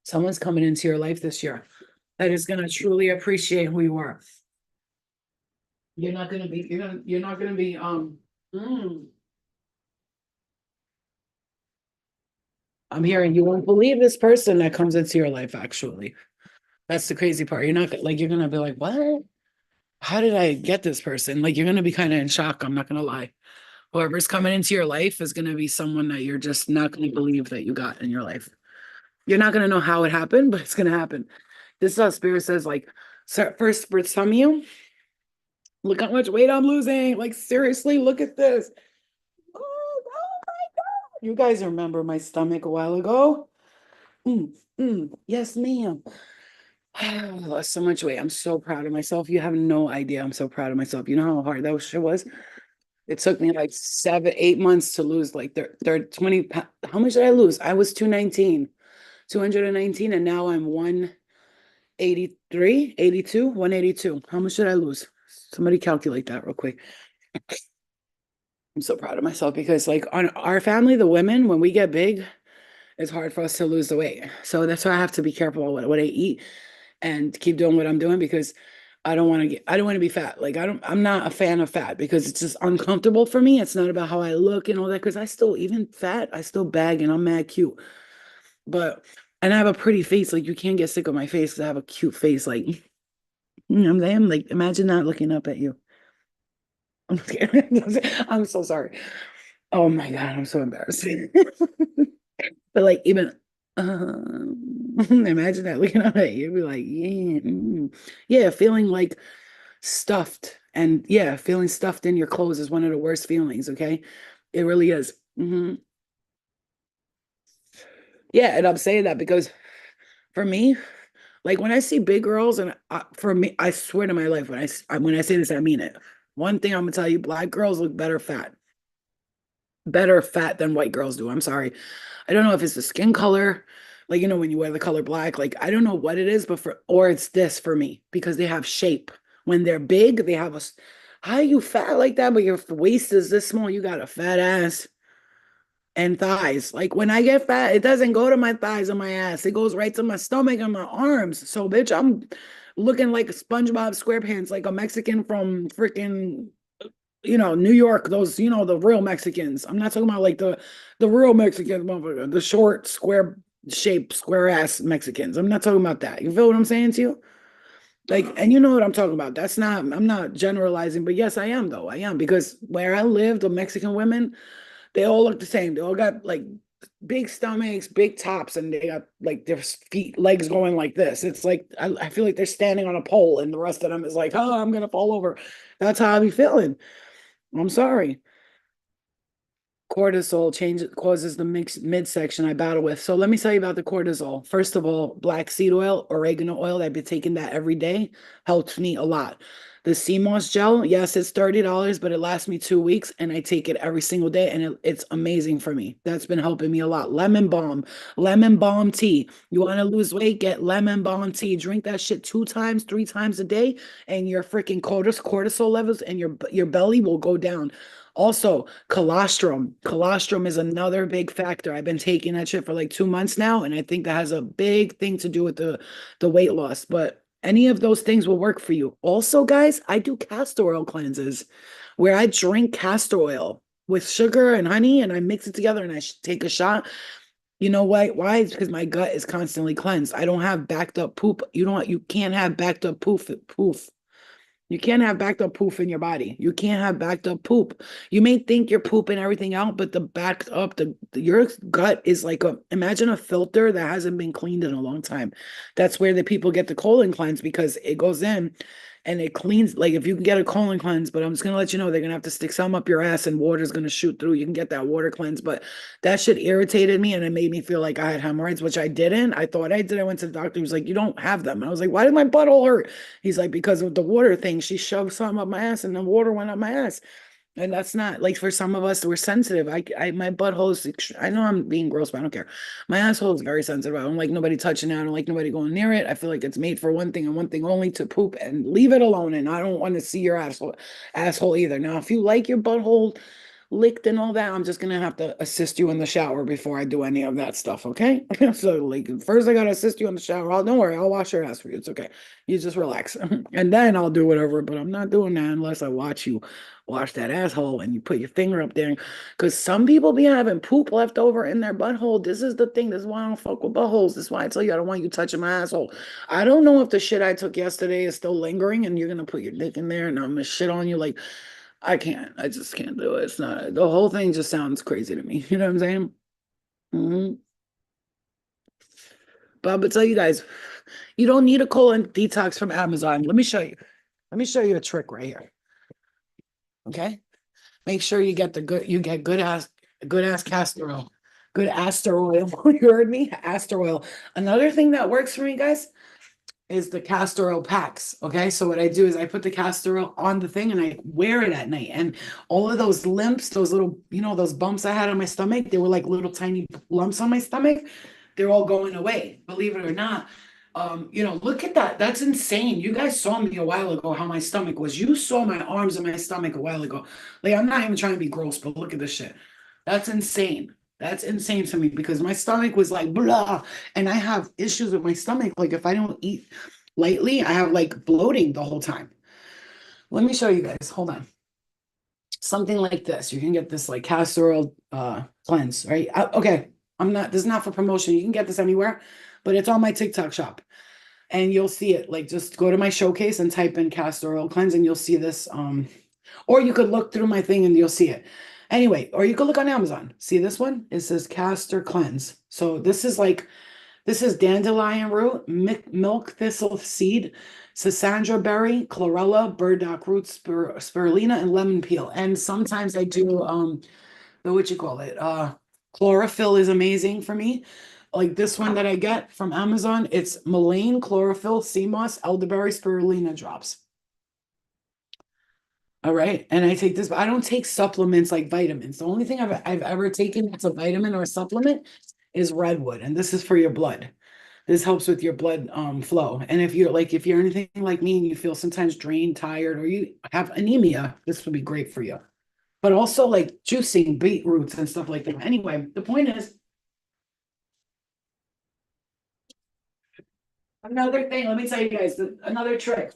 Speaker 1: Someone's coming into your life this year that is going to truly appreciate who you are. You're not going to be, mm, I'm hearing you won't believe this person that comes into your life, actually. That's the crazy part. You're going to be like, what? How did I get this person? Like, you're going to be kind of in shock. I'm not going to lie. Whoever's coming into your life is going to be someone that you're just not going to believe that you got in your life. You're not going to know how it happened, but it's going to happen. This is how spirit says, like, so first for some of you, Look how much weight I'm losing. Like, seriously, look at this. Oh my God. You guys remember my stomach a while ago? Yes, ma'am. I lost so much weight. I'm so proud of myself. You have no idea. I'm so proud of myself. You know how hard that shit was? It took me like 7, 8 months to lose like 20 pounds. How much did I lose? I was 219, 219, and now I'm 183, 82, 182. How much did I lose? Somebody calculate that real quick. I'm so proud of myself because like on our family, the women, when we get big, it's hard for us to lose the weight. So that's why I have to be careful what I eat and keep doing what I'm doing because I don't want to be fat. Like I'm not a fan of fat because it's just uncomfortable for me. It's not about how I look and all that because I still even fat, I still bag and I'm mad cute. But and I have a pretty face. Like you can't get sick of my face because I have a cute face. Like I'm like imagine not looking up at you. I'm scared. I'm so sorry. Oh my God, I'm so embarrassed. But like even imagine that looking up at you, you'd be like, yeah, yeah, feeling like stuffed. And yeah, feeling stuffed in your clothes is one of the worst feelings, okay? It really is. Yeah, and I'm saying that because for me, like when I see big girls, and for me, I swear to my life, when I say this, I mean it. One thing I'm gonna tell you, black girls look better fat than white girls do. I'm sorry. I don't know if it's the skin color, like when you wear the color black, like I don't know what it is, but or it's this for me because they have shape. When they're big, they have how are you fat like that, but your waist is this small, you got a fat ass and thighs. Like when I get fat, it doesn't go to my thighs or my ass. It goes right to my stomach and my arms. So bitch, I'm looking like a SpongeBob SquarePants, like a Mexican from freaking New York, those, the real Mexicans. I'm not talking about like the real Mexicans, motherfucker, the short, square shaped, square ass Mexicans. I'm not talking about that. You feel what I'm saying to you? Like, and you know what I'm talking about. I'm not generalizing, but yes, I am though. I am because where I live, the Mexican women, they all look the same. They all got like big stomachs, big tops, and they got like their feet, legs going like this. It's like I feel like they're standing on a pole, and the rest of them is like, oh, I'm gonna fall over. That's how I be feeling. I'm sorry. Cortisol causes the midsection I battle with. So let me tell you about the cortisol. First of all, black seed oil, oregano oil, I've been taking that every day, helps me a lot. The sea moss gel, yes, it's $30, but it lasts me 2 weeks and I take it every single day and it's amazing for me. That's been helping me a lot. Lemon balm tea. You want to lose weight? Get lemon balm tea. Drink that shit 2 times, 3 times a day, and your freaking cortisol levels and your belly will go down. Also, colostrum. Colostrum is another big factor. I've been taking that shit for like 2 months now, and I think that has a big thing to do with the weight loss. But any of those things will work for you. Also, guys, I do castor oil cleanses where I drink castor oil with sugar and honey, and I mix it together and I take a shot. You know why? Why? It's because my gut is constantly cleansed. I don't have backed up poop. You can't have backed up poof. You can't have backed up poop in your body. You can't have backed up poop. You may think you're pooping everything out, but the backed up, your gut is like imagine a filter that hasn't been cleaned in a long time. That's where the people get the colon cleanse because it goes in and it cleans. Like if you can get a colon cleanse, but I'm just gonna let you know they're gonna have to stick some up your ass and water's gonna shoot through. You can get that water cleanse, but that shit irritated me and it made me feel like I had hemorrhoids, which I didn't. I thought I did. I went to the doctor. He was like, "You don't have them." And I was like, "Why did my butthole hurt?" He's like, because of the water thing, she shoved something up my ass and the water went up my ass. And that's not like for some of us, we're sensitive. My butthole is, I know I'm being gross, but I don't care. My asshole is very sensitive. I don't like nobody touching it. I don't like nobody going near it. I feel like it's made for one thing and one thing only to poop and leave it alone. And I don't want to see your asshole either. Now, if you like your butthole licked and all that, I'm just gonna have to assist you in the shower before I do any of that stuff, okay? So like first I gotta assist you in the shower. Don't worry, I'll wash your ass for you. It's okay. You just relax. And then I'll do whatever, but I'm not doing that unless I watch you wash that asshole and you put your finger up there. Because some people be having poop left over in their butthole. This is the thing. This is why I don't fuck with buttholes. This is why I tell you I don't want you touching my asshole. I don't know if the shit I took yesterday is still lingering and you're gonna put your dick in there and I'm gonna shit on you like I can't. I just can't do it. It's not the whole thing just sounds crazy to me. You know what I'm saying? hmm But I'm gonna tell you guys, you don't need a colon detox from Amazon. Let me show you. Let me show you a trick right here. Okay. Make sure you get you get good ass castor oil. Good aster oil. You heard me? Aster oil. Another thing that works for me, guys, is the castor oil packs. Okay. So what I do is I put the castor oil on the thing and I wear it at night. And all of those limps, those little, those bumps I had on my stomach, they were like little tiny lumps on my stomach. They're all going away, believe it or not. Look at that. That's insane. You guys saw me a while ago how my stomach was. You saw my arms and my stomach a while ago. Like, I'm not even trying to be gross, but look at this shit. That's insane. That's insane to me because my stomach was like blah, and I have issues with my stomach. Like, if I don't eat lightly, I have like bloating the whole time. Let me show you guys. Hold on. Something like this. You can get this like castor oil cleanse, right? Okay. This is not for promotion. You can get this anywhere, but it's on my TikTok shop and you'll see it. Like, just go to my showcase and type in castor oil cleanse and you'll see this. Or you could look through my thing and you'll see it. Anyway, or you could look on Amazon. See this one? It says castor cleanse. So this is dandelion root, milk thistle seed, Sasandra berry, chlorella, burdock root, spirulina, and lemon peel. And sometimes I do the what you call it? Chlorophyll is amazing for me. Like this one that I get from Amazon, it's mullein, chlorophyll, sea moss, elderberry, spirulina drops. All right. And I take this, but I don't take supplements like vitamins. The only thing I've ever taken that's a vitamin or a supplement is redwood. And this is for your blood. This helps with your blood flow. And if you're anything like me and you feel sometimes drained, tired, or you have anemia, this would be great for you. But also like juicing beetroots and stuff like that. Anyway, the point is, another thing, let me tell you guys, another trick.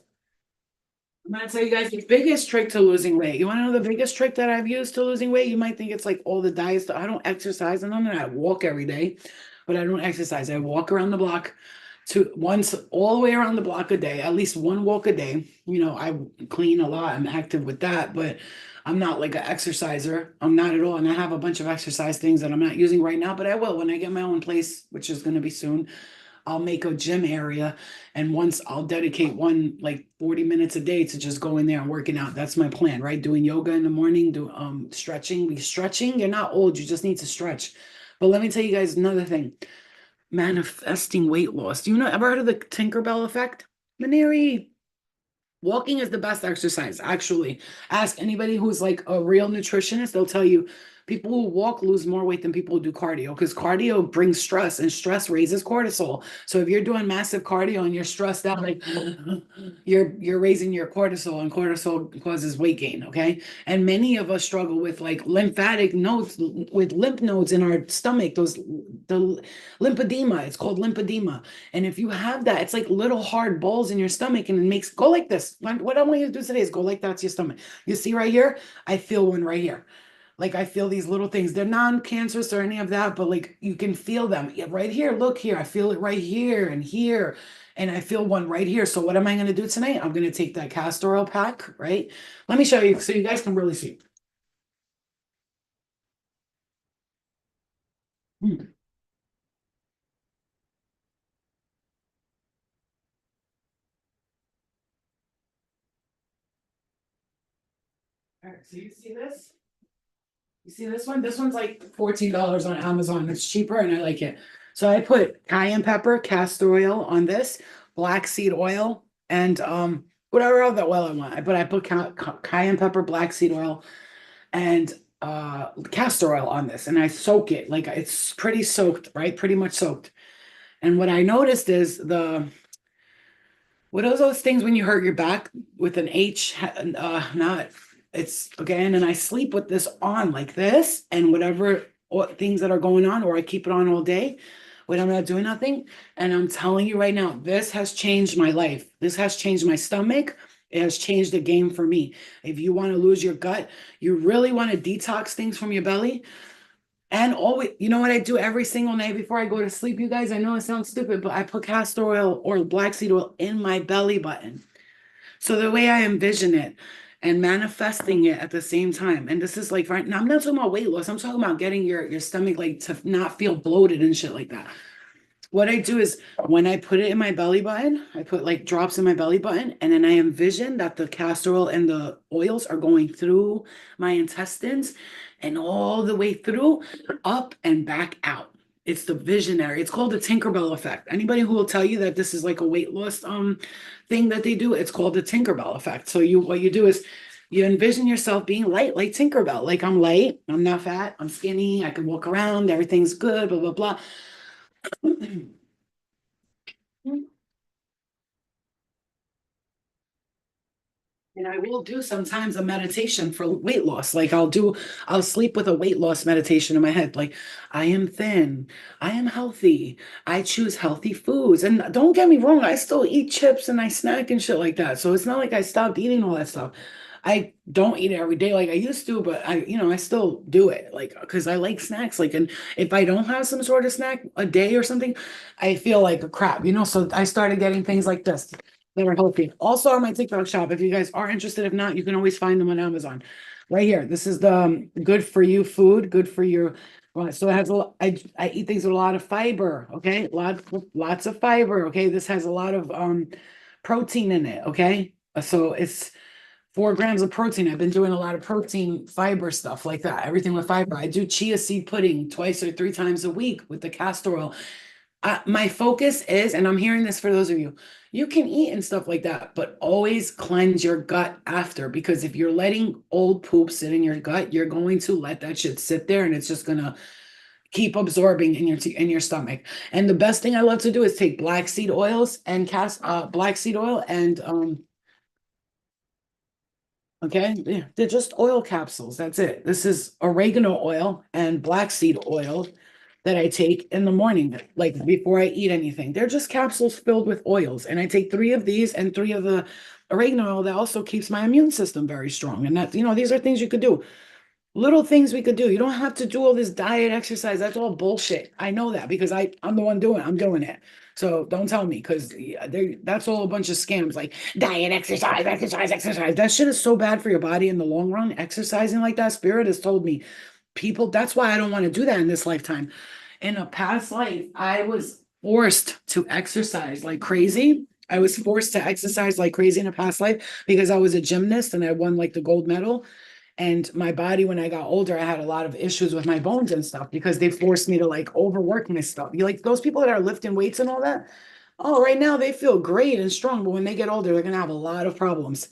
Speaker 1: I'm gonna tell you guys the biggest trick to losing weight. You want to know the biggest trick that I've used to losing weight? You might think it's like all the diet stuff. I don't exercise and none of that. I walk every day, but I don't exercise. I walk around the block once all the way around the block a day, at least one walk a day. I clean a lot. I'm active with that, but I'm not like an exerciser. I'm not at all. And I have a bunch of exercise things that I'm not using right now, but I will when I get my own place, which is going to be soon. I'll make a gym area and once I'll dedicate one like 40 minutes a day to just go in there and working out. That's my plan, right? Doing yoga in the morning, do stretching. Stretching, you're not old, you just need to stretch. But let me tell you guys another thing. Manifesting weight loss. Do you know ever heard of the Tinkerbell effect? Maneri, walking is the best exercise, actually. Ask anybody who's like a real nutritionist, they'll tell you people who walk lose more weight than people who do cardio because cardio brings stress and stress raises cortisol. So if you're doing massive cardio and you're stressed out, like you're raising your cortisol and cortisol causes weight gain. Okay. And many of us struggle with like lymphatic nodes with lymph nodes in our stomach, the lymphedema. It's called lymphedema. And if you have that, it's like little hard balls in your stomach and it makes go like this. What I want you to do today is go like that to your stomach. You see right here? I feel one right here. Like I feel these little things. They're non-cancerous or any of that, but like you can feel them. Yeah, right here, look here. I feel it right here and here. And I feel one right here. So what am I going to do tonight? I'm going to take that castor oil pack, right? Let me show you so you guys can really see. Hmm. All right, so you see this? You see this one? This one's like $14 on Amazon. It's cheaper and I like it. So I put cayenne pepper, castor oil on this, black seed oil, and whatever other oil I want. But I put cayenne pepper, black seed oil, and castor oil on this, and I soak it. Like it's pretty soaked, right? Pretty much soaked. And what I noticed is what are those things when you hurt your back with an H? Not it's again, and I sleep with this on like this, and whatever things that are going on, or I keep it on all day when I'm not doing nothing. And I'm telling you right now, this has changed my life. This has changed my stomach. It has changed the game for me. If you want to lose your gut, you really want to detox things from your belly. And always, you know what I do every single night before I go to sleep, you guys? I know it sounds stupid, but I put castor oil or black seed oil in my belly button. So the way I envision it and manifesting it at the same time. And this is like, right now, I'm not talking about weight loss. I'm talking about getting your stomach like to not feel bloated and shit like that. What I do is when I put it in my belly button, I put like drops in my belly button, and then I envision that the castor oil and the oils are going through my intestines and all the way through, up and back out. It's the visionary. It's called the Tinkerbell effect. Anybody who will tell you that this is like a weight loss thing that they do, it's called the Tinkerbell effect. So you what you do is you envision yourself being light, like Tinkerbell. Like I'm light, I'm not fat, I'm skinny, I can walk around, everything's good, blah blah blah. And I will do sometimes a meditation for weight loss. Like I'll sleep with a weight loss meditation in my head. Like, I am thin, I am healthy, I choose healthy foods. And don't get me wrong, I still eat chips and I snack and shit like that. So it's not like I stopped eating all that stuff. I don't eat it every day like I used to, but I still do it. Like, because I like snacks. Like, and if I don't have some sort of snack a day or something, I feel like a crap. So I started getting things like this that are healthy. Also on my TikTok shop, if you guys are interested, if not, you can always find them on Amazon. Right here. This is the good for you food, good for your. So it has I eat things with a lot of fiber. Okay, lots of fiber. Okay, this has a lot of protein in it. Okay, so it's 4 grams of protein. I've been doing a lot of protein fiber stuff like that. Everything with fiber. I do chia seed pudding twice or 3 times a week with the castor oil. My focus is, and I'm hearing this for those of you, you can eat and stuff like that, but always cleanse your gut after, because if you're letting old poop sit in your gut, you're going to let that shit sit there and it's just gonna keep absorbing in your stomach. And the best thing I love to do is take black seed oils and cast black seed oil and okay, yeah, they're just oil capsules. That's it. This is oregano oil and black seed oil that I take in the morning, like before I eat anything. They're just capsules filled with oils. And I take 3 of these and 3 of the oregano oil that also keeps my immune system very strong. And these are things you could do. Little things we could do. You don't have to do all this diet exercise. That's all bullshit. I know that because I'm the one doing it. I'm doing it. So don't tell me, because that's all a bunch of scams, like diet, exercise, exercise, exercise. That shit is so bad for your body in the long run. Exercising like that, Spirit has told me, people, that's why I don't want to do that in this lifetime. In a past life, I was forced to exercise like crazy. I was forced to exercise like crazy in a past life because I was a gymnast and I won like the gold medal. And my body, when I got older, I had a lot of issues with my bones and stuff because they forced me to like overwork my stuff. You like those people that are lifting weights and all that? Oh, right now they feel great and strong, but when they get older, they're gonna have a lot of problems.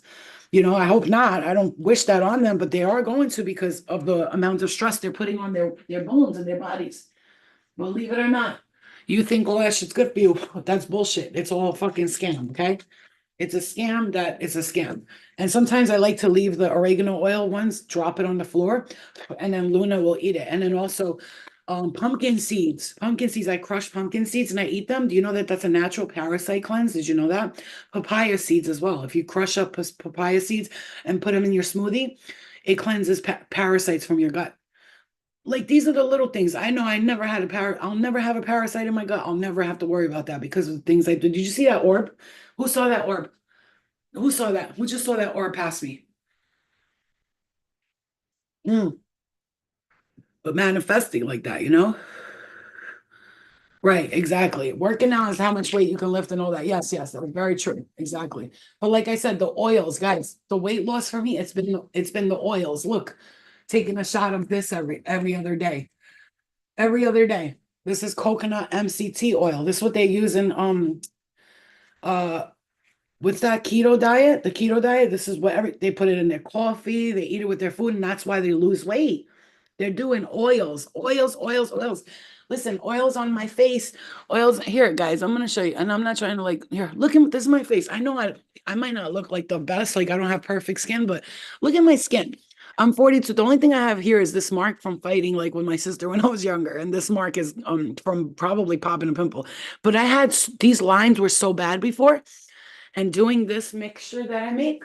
Speaker 1: I hope not. I don't wish that on them, but they are going to, because of the amount of stress they're putting on their bones and their bodies. Believe it or not, you think all that shit's good for you. That's bullshit. It's all a fucking scam, okay? It's a scam that is a scam. And sometimes I like to leave the oregano oil ones, drop it on the floor, and then Luna will eat it. And then also pumpkin seeds. Pumpkin seeds, I crush pumpkin seeds and I eat them. Do you know that that's a natural parasite cleanse? Did you know that? Papaya seeds as well. If you crush up papaya seeds and put them in your smoothie, it cleanses parasites from your gut. Like, these are the little things. I know I never had I'll never have a parasite in my gut. I'll never have to worry about that because of things I did. Did you see that orb? Who saw that orb? Who saw that? Who just saw that orb pass me? Mm, but manifesting like that. Right, exactly. Working out is how much weight you can lift and all that. Yes, yes, that was very true. Exactly. But like I said, the oils, guys, the weight loss for me, it's been the oils. Look, taking a shot of this every other day. Every other day. This is coconut MCT oil. This is what they use in uh with that keto diet, the keto diet. This is what they put it in their coffee, they eat it with their food, and that's why they lose weight. They're doing oils, oils, oils, oils. Listen, oils on my face, oils here, guys. I'm gonna show you, and I'm not trying to like here. Look at this is my face. I know I might not look like the best, like I don't have perfect skin, but look at my skin. I'm 42. The only thing I have here is this mark from fighting like with my sister when I was younger, and this mark is from probably popping a pimple. But I had these lines were so bad before, and doing this mixture that I make,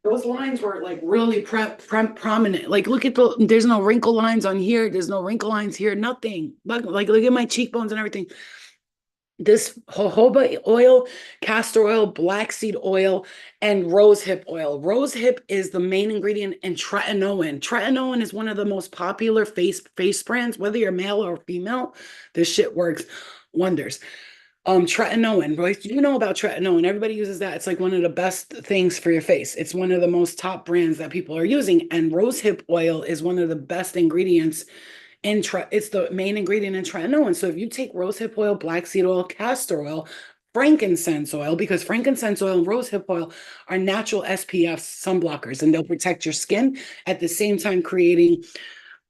Speaker 1: those lines were like really prominent. Like, look at there's no wrinkle lines on here. There's no wrinkle lines here. Nothing. Look at my cheekbones and everything. This jojoba oil, castor oil, black seed oil, and rose hip oil. Rose hip is the main ingredient in tretinoin. Tretinoin is one of the most popular face brands, whether you're male or female. This shit works. wonders. Tretinoin, right? You know about tretinoin. Everybody uses that. It's like one of the best things for your face. It's one of the most top brands that people are using. And rosehip oil is one of the best ingredients it's the main ingredient in tretinoin. So if you take rosehip oil, black seed oil, castor oil, frankincense oil, because frankincense oil and rosehip oil are natural SPF sunblockers, and they'll protect your skin at the same time creating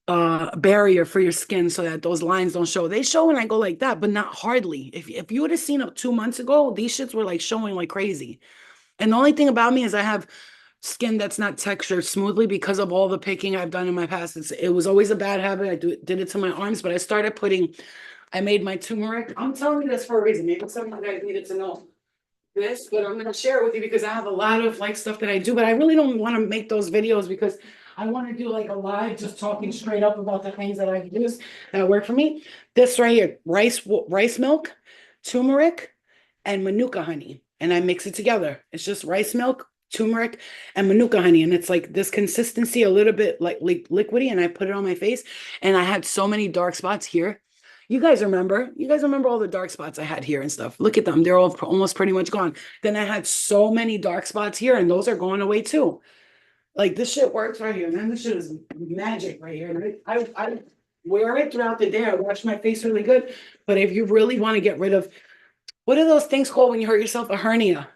Speaker 1: barrier for your skin so that those lines don't show. They show when I go like that, but not hardly. If you would have seen it 2 months ago, these shits were like showing like crazy. And the only thing about me is I have skin that's not textured smoothly because of all the picking I've done in my past. It was always a bad habit. Did it to my arms, but I made my turmeric. I'm telling you this for a reason. Maybe some of you guys needed to know this, but I'm going to share it with you because I have a lot of like stuff that I do, but I really don't want to make those videos because I want to do like a live, just talking straight up about the things that I've used that work for me. This right here, rice milk, turmeric, and manuka honey. And I mix it together. It's just rice milk, turmeric, and manuka honey. And it's like this consistency, a little bit like liquidy. And I put it on my face. And I had so many dark spots here. You guys remember all the dark spots I had here and stuff. Look at them. They're all almost pretty much gone. Then I had so many dark spots here, and those are going away too. Like this shit works right here, man. This shit is magic right here. And I wear it throughout the day. I wash my face really good. But if you really want to get rid of, what are those things called when you hurt yourself? A hernia.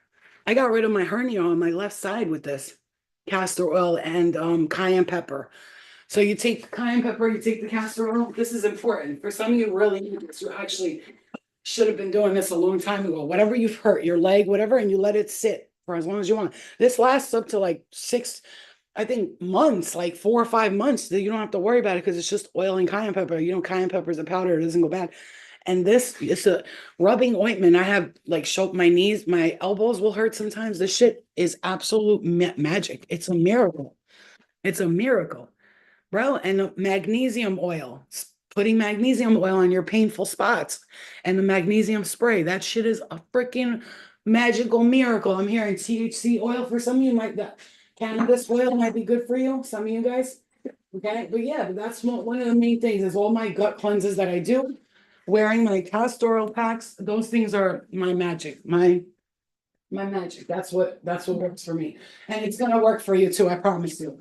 Speaker 1: I got rid of my hernia on my left side with this castor oil and cayenne pepper. So you take the cayenne pepper, you take the castor oil. This is important. For some of you really need this. You actually should have been doing this a long time ago. Whatever you've hurt, your leg, whatever, and you let it sit for as long as you want. This lasts up to like 6, I think, months, like 4 or 5 months. That you don't have to worry about it because it's just oil and cayenne pepper. You know, cayenne pepper is a powder, it doesn't go bad. And this is a rubbing ointment. I have like my knees, my elbows will hurt sometimes. This shit is absolute magic. It's a miracle. It's a miracle, bro. And magnesium oil, putting magnesium oil on your painful spots, and the magnesium spray. That shit is a freaking magical miracle. I'm hearing THC oil for some of you might that cannabis oil might be good for you. Some of you guys. Okay, but yeah, but that's one of the main things is all my gut cleanses that I do. Wearing my castor oil packs, those things are my magic. My magic. That's what works for me. And it's gonna work for you too, I promise you.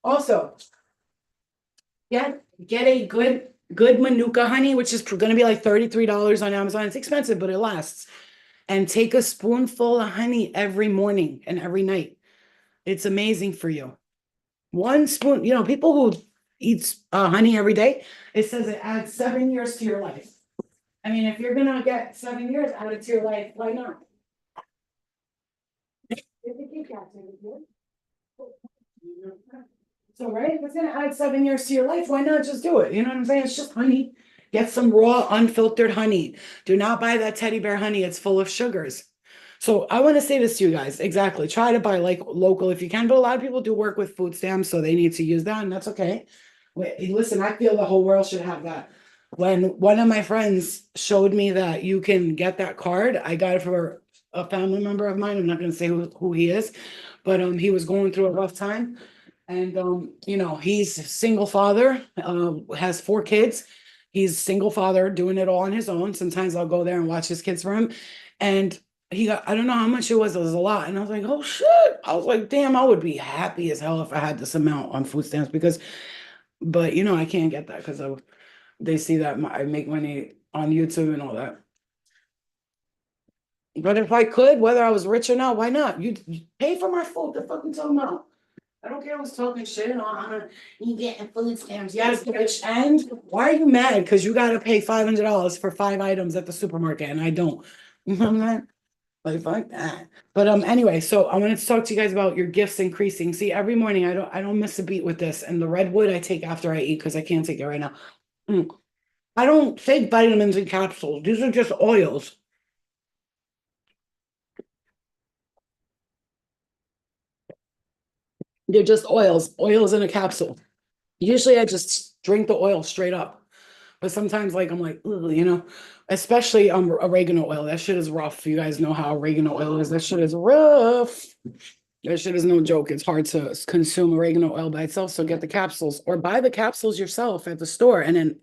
Speaker 1: Also, get a good manuka honey, which is gonna be like $33 on Amazon. It's expensive, but it lasts. And take a spoonful of honey every morning and every night. It's amazing for you. 1 spoon, people who eat honey every day, it says it adds 7 years to your life. I mean, if you're gonna get 7 years added to your life, why not? So, right, if it's gonna add 7 years to your life, why not just do it? You know what I'm saying? It's just honey. Get some raw, unfiltered honey. Do not buy that teddy bear honey. It's full of sugars. So I want to say this to you guys. Exactly. Try to buy like local if you can, but a lot of people do work with food stamps, so they need to use that, and that's okay. Wait, listen, I feel the whole world should have that. When one of my friends showed me that you can get that card, I got it for a family member of mine. I'm not going to say who he is, but he was going through a rough time. And he's a single father, has 4 kids. He's single father doing it all on his own. Sometimes I'll go there and watch his kids for him. And he got, I don't know how much it was a lot. And I was like, oh shit. I was like, damn, I would be happy as hell if I had this amount on food stamps but I can't get that because they see that I make money on YouTube and all that. But if I could, whether I was rich or not, why not? You pay for my food. The fucking talking about. I don't care who's talking shit on you getting food stamps. Yes, bitch. And why are you mad? Because you got to pay $500 for 5 items at the supermarket, and I don't. You know what I'm saying? Like fuck that. But anyway, so I wanted to talk to you guys about your gifts increasing. See, every morning I don't miss a beat with this. And the redwood I take after I eat because I can't take it right now. I don't take vitamins in capsules. These are just oils. They're just oils in a capsule. Usually I just drink the oil straight up. But sometimes like I'm like, especially oregano oil. That shit is rough. You guys know how oregano oil is. That shit is rough. That shit is no joke. It's hard to consume oregano oil by itself. So get the capsules or buy the capsules yourself at the store and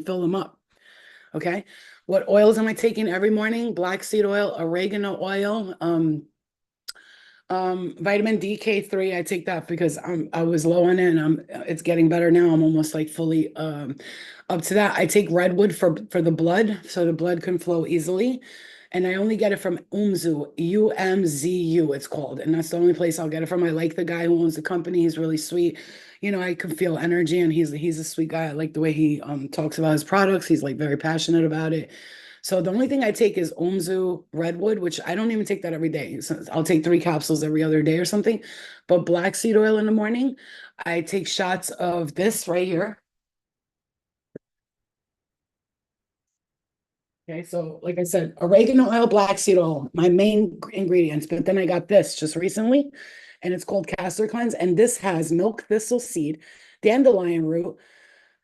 Speaker 1: fill them up. Okay. What oils am I taking every morning? Black seed oil, oregano oil, vitamin DK3. I take that because I was low on it and it's getting better now. I'm almost like fully up to that. I take redwood for the blood, so the blood can flow easily. And I only get it from Umzu, UMZU, it's called. And that's the only place I'll get it from. I like the guy who owns the company. He's really sweet. I can feel energy and he's a sweet guy. I like the way he talks about his products. He's like very passionate about it. So the only thing I take is Omzu Redwood, which I don't even take that every day. So I'll take 3 capsules every other day or something. But black seed oil in the morning, I take shots of this right here. Okay, so like I said, oregano oil, black seed oil, my main ingredients. But then I got this just recently, and it's called Castor Cleanse. And this has milk thistle seed, dandelion root,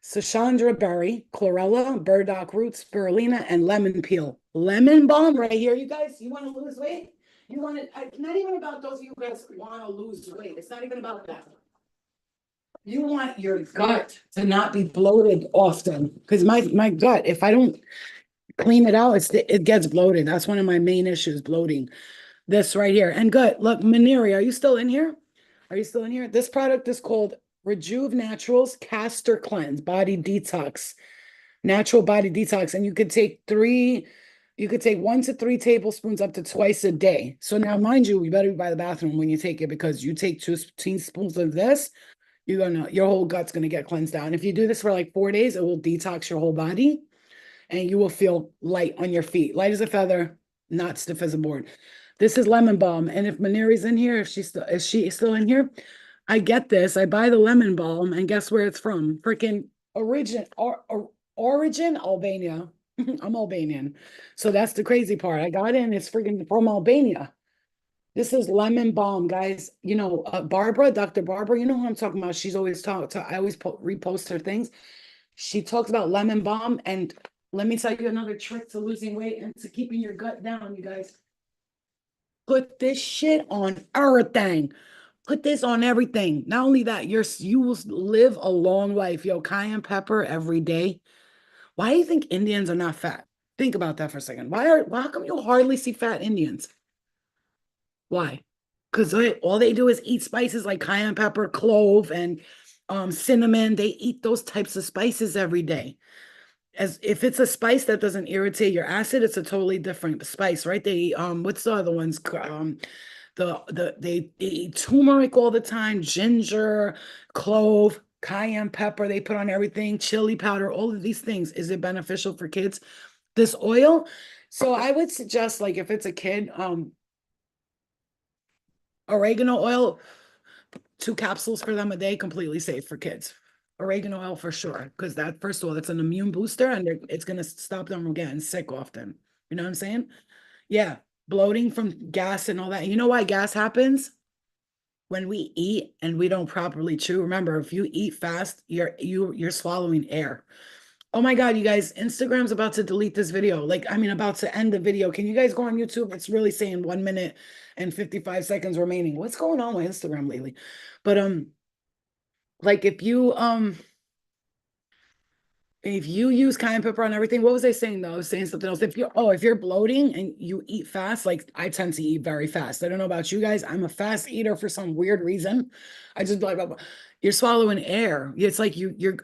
Speaker 1: Sachandra berry, chlorella, burdock root, spirulina, and lemon peel. Lemon balm right here, you guys. You want to lose weight? You want to, not even about those of you guys who want to lose weight. It's not even about that. You want your gut to not be bloated often. Because my gut, if I don't clean it out, it gets bloated. That's one of my main issues, bloating. This right here. And gut, look, Maneri, are you still in here? Are you still in here? This product is called Rejuve Naturals Castor Cleanse Body Detox. Natural body detox. And you could take 1 to 3 tablespoons up to twice a day. So now, mind you, you better be by the bathroom when you take it because you take 2 teaspoons of this, your whole gut's gonna get cleansed out. And if you do this for like 4 days, it will detox your whole body and you will feel light on your feet, light as a feather, not stiff as a board. This is lemon balm. And if Maneri's in here, if she's still in here, I get this. I buy the lemon balm, and guess where it's from? Freaking origin Albania. I'm Albanian. So that's the crazy part. I got in, it's freaking from Albania. This is lemon balm, guys. Barbara, Dr. Barbara, you know who I'm talking about. She's always I always repost her things. She talks about lemon balm. And let me tell you another trick to losing weight and to keeping your gut down, you guys. Put this shit on everything. Put this on everything. Not only that, you will live a long life. Yo, cayenne pepper every day. Why do you think Indians are not fat? Think about that for a second. How come you hardly see fat Indians? Why? Because all they do is eat spices like cayenne pepper, clove, and cinnamon. They eat those types of spices every day. As if it's a spice that doesn't irritate your acid, it's a totally different spice, right? They what's the other ones? They eat turmeric all the time, ginger, clove, cayenne pepper. They put on everything, chili powder, all of these things. Is it beneficial for kids? This oil. So I would suggest, like, if it's a kid, oregano oil, 2 capsules for them a day, completely safe for kids. Oregano oil for sure, because that, first of all, it's an immune booster and it's going to stop them from getting sick often. You know what I'm saying? Yeah, bloating from gas and all that. You know why gas happens? When we eat and we don't properly chew. Remember, if you eat fast, you're swallowing air. Oh my God, you guys, Instagram's about to delete this video. Like, I mean, about to end the video. Can you guys go on YouTube? It's really saying 1 minute and 55 seconds remaining. What's going on with Instagram lately? But like if you use cayenne pepper on everything, what was I saying though? I was saying something else. If you're bloating and you eat fast, like I tend to eat very fast. I don't know about you guys. I'm a fast eater for some weird reason. I just like, you're swallowing air. It's like you're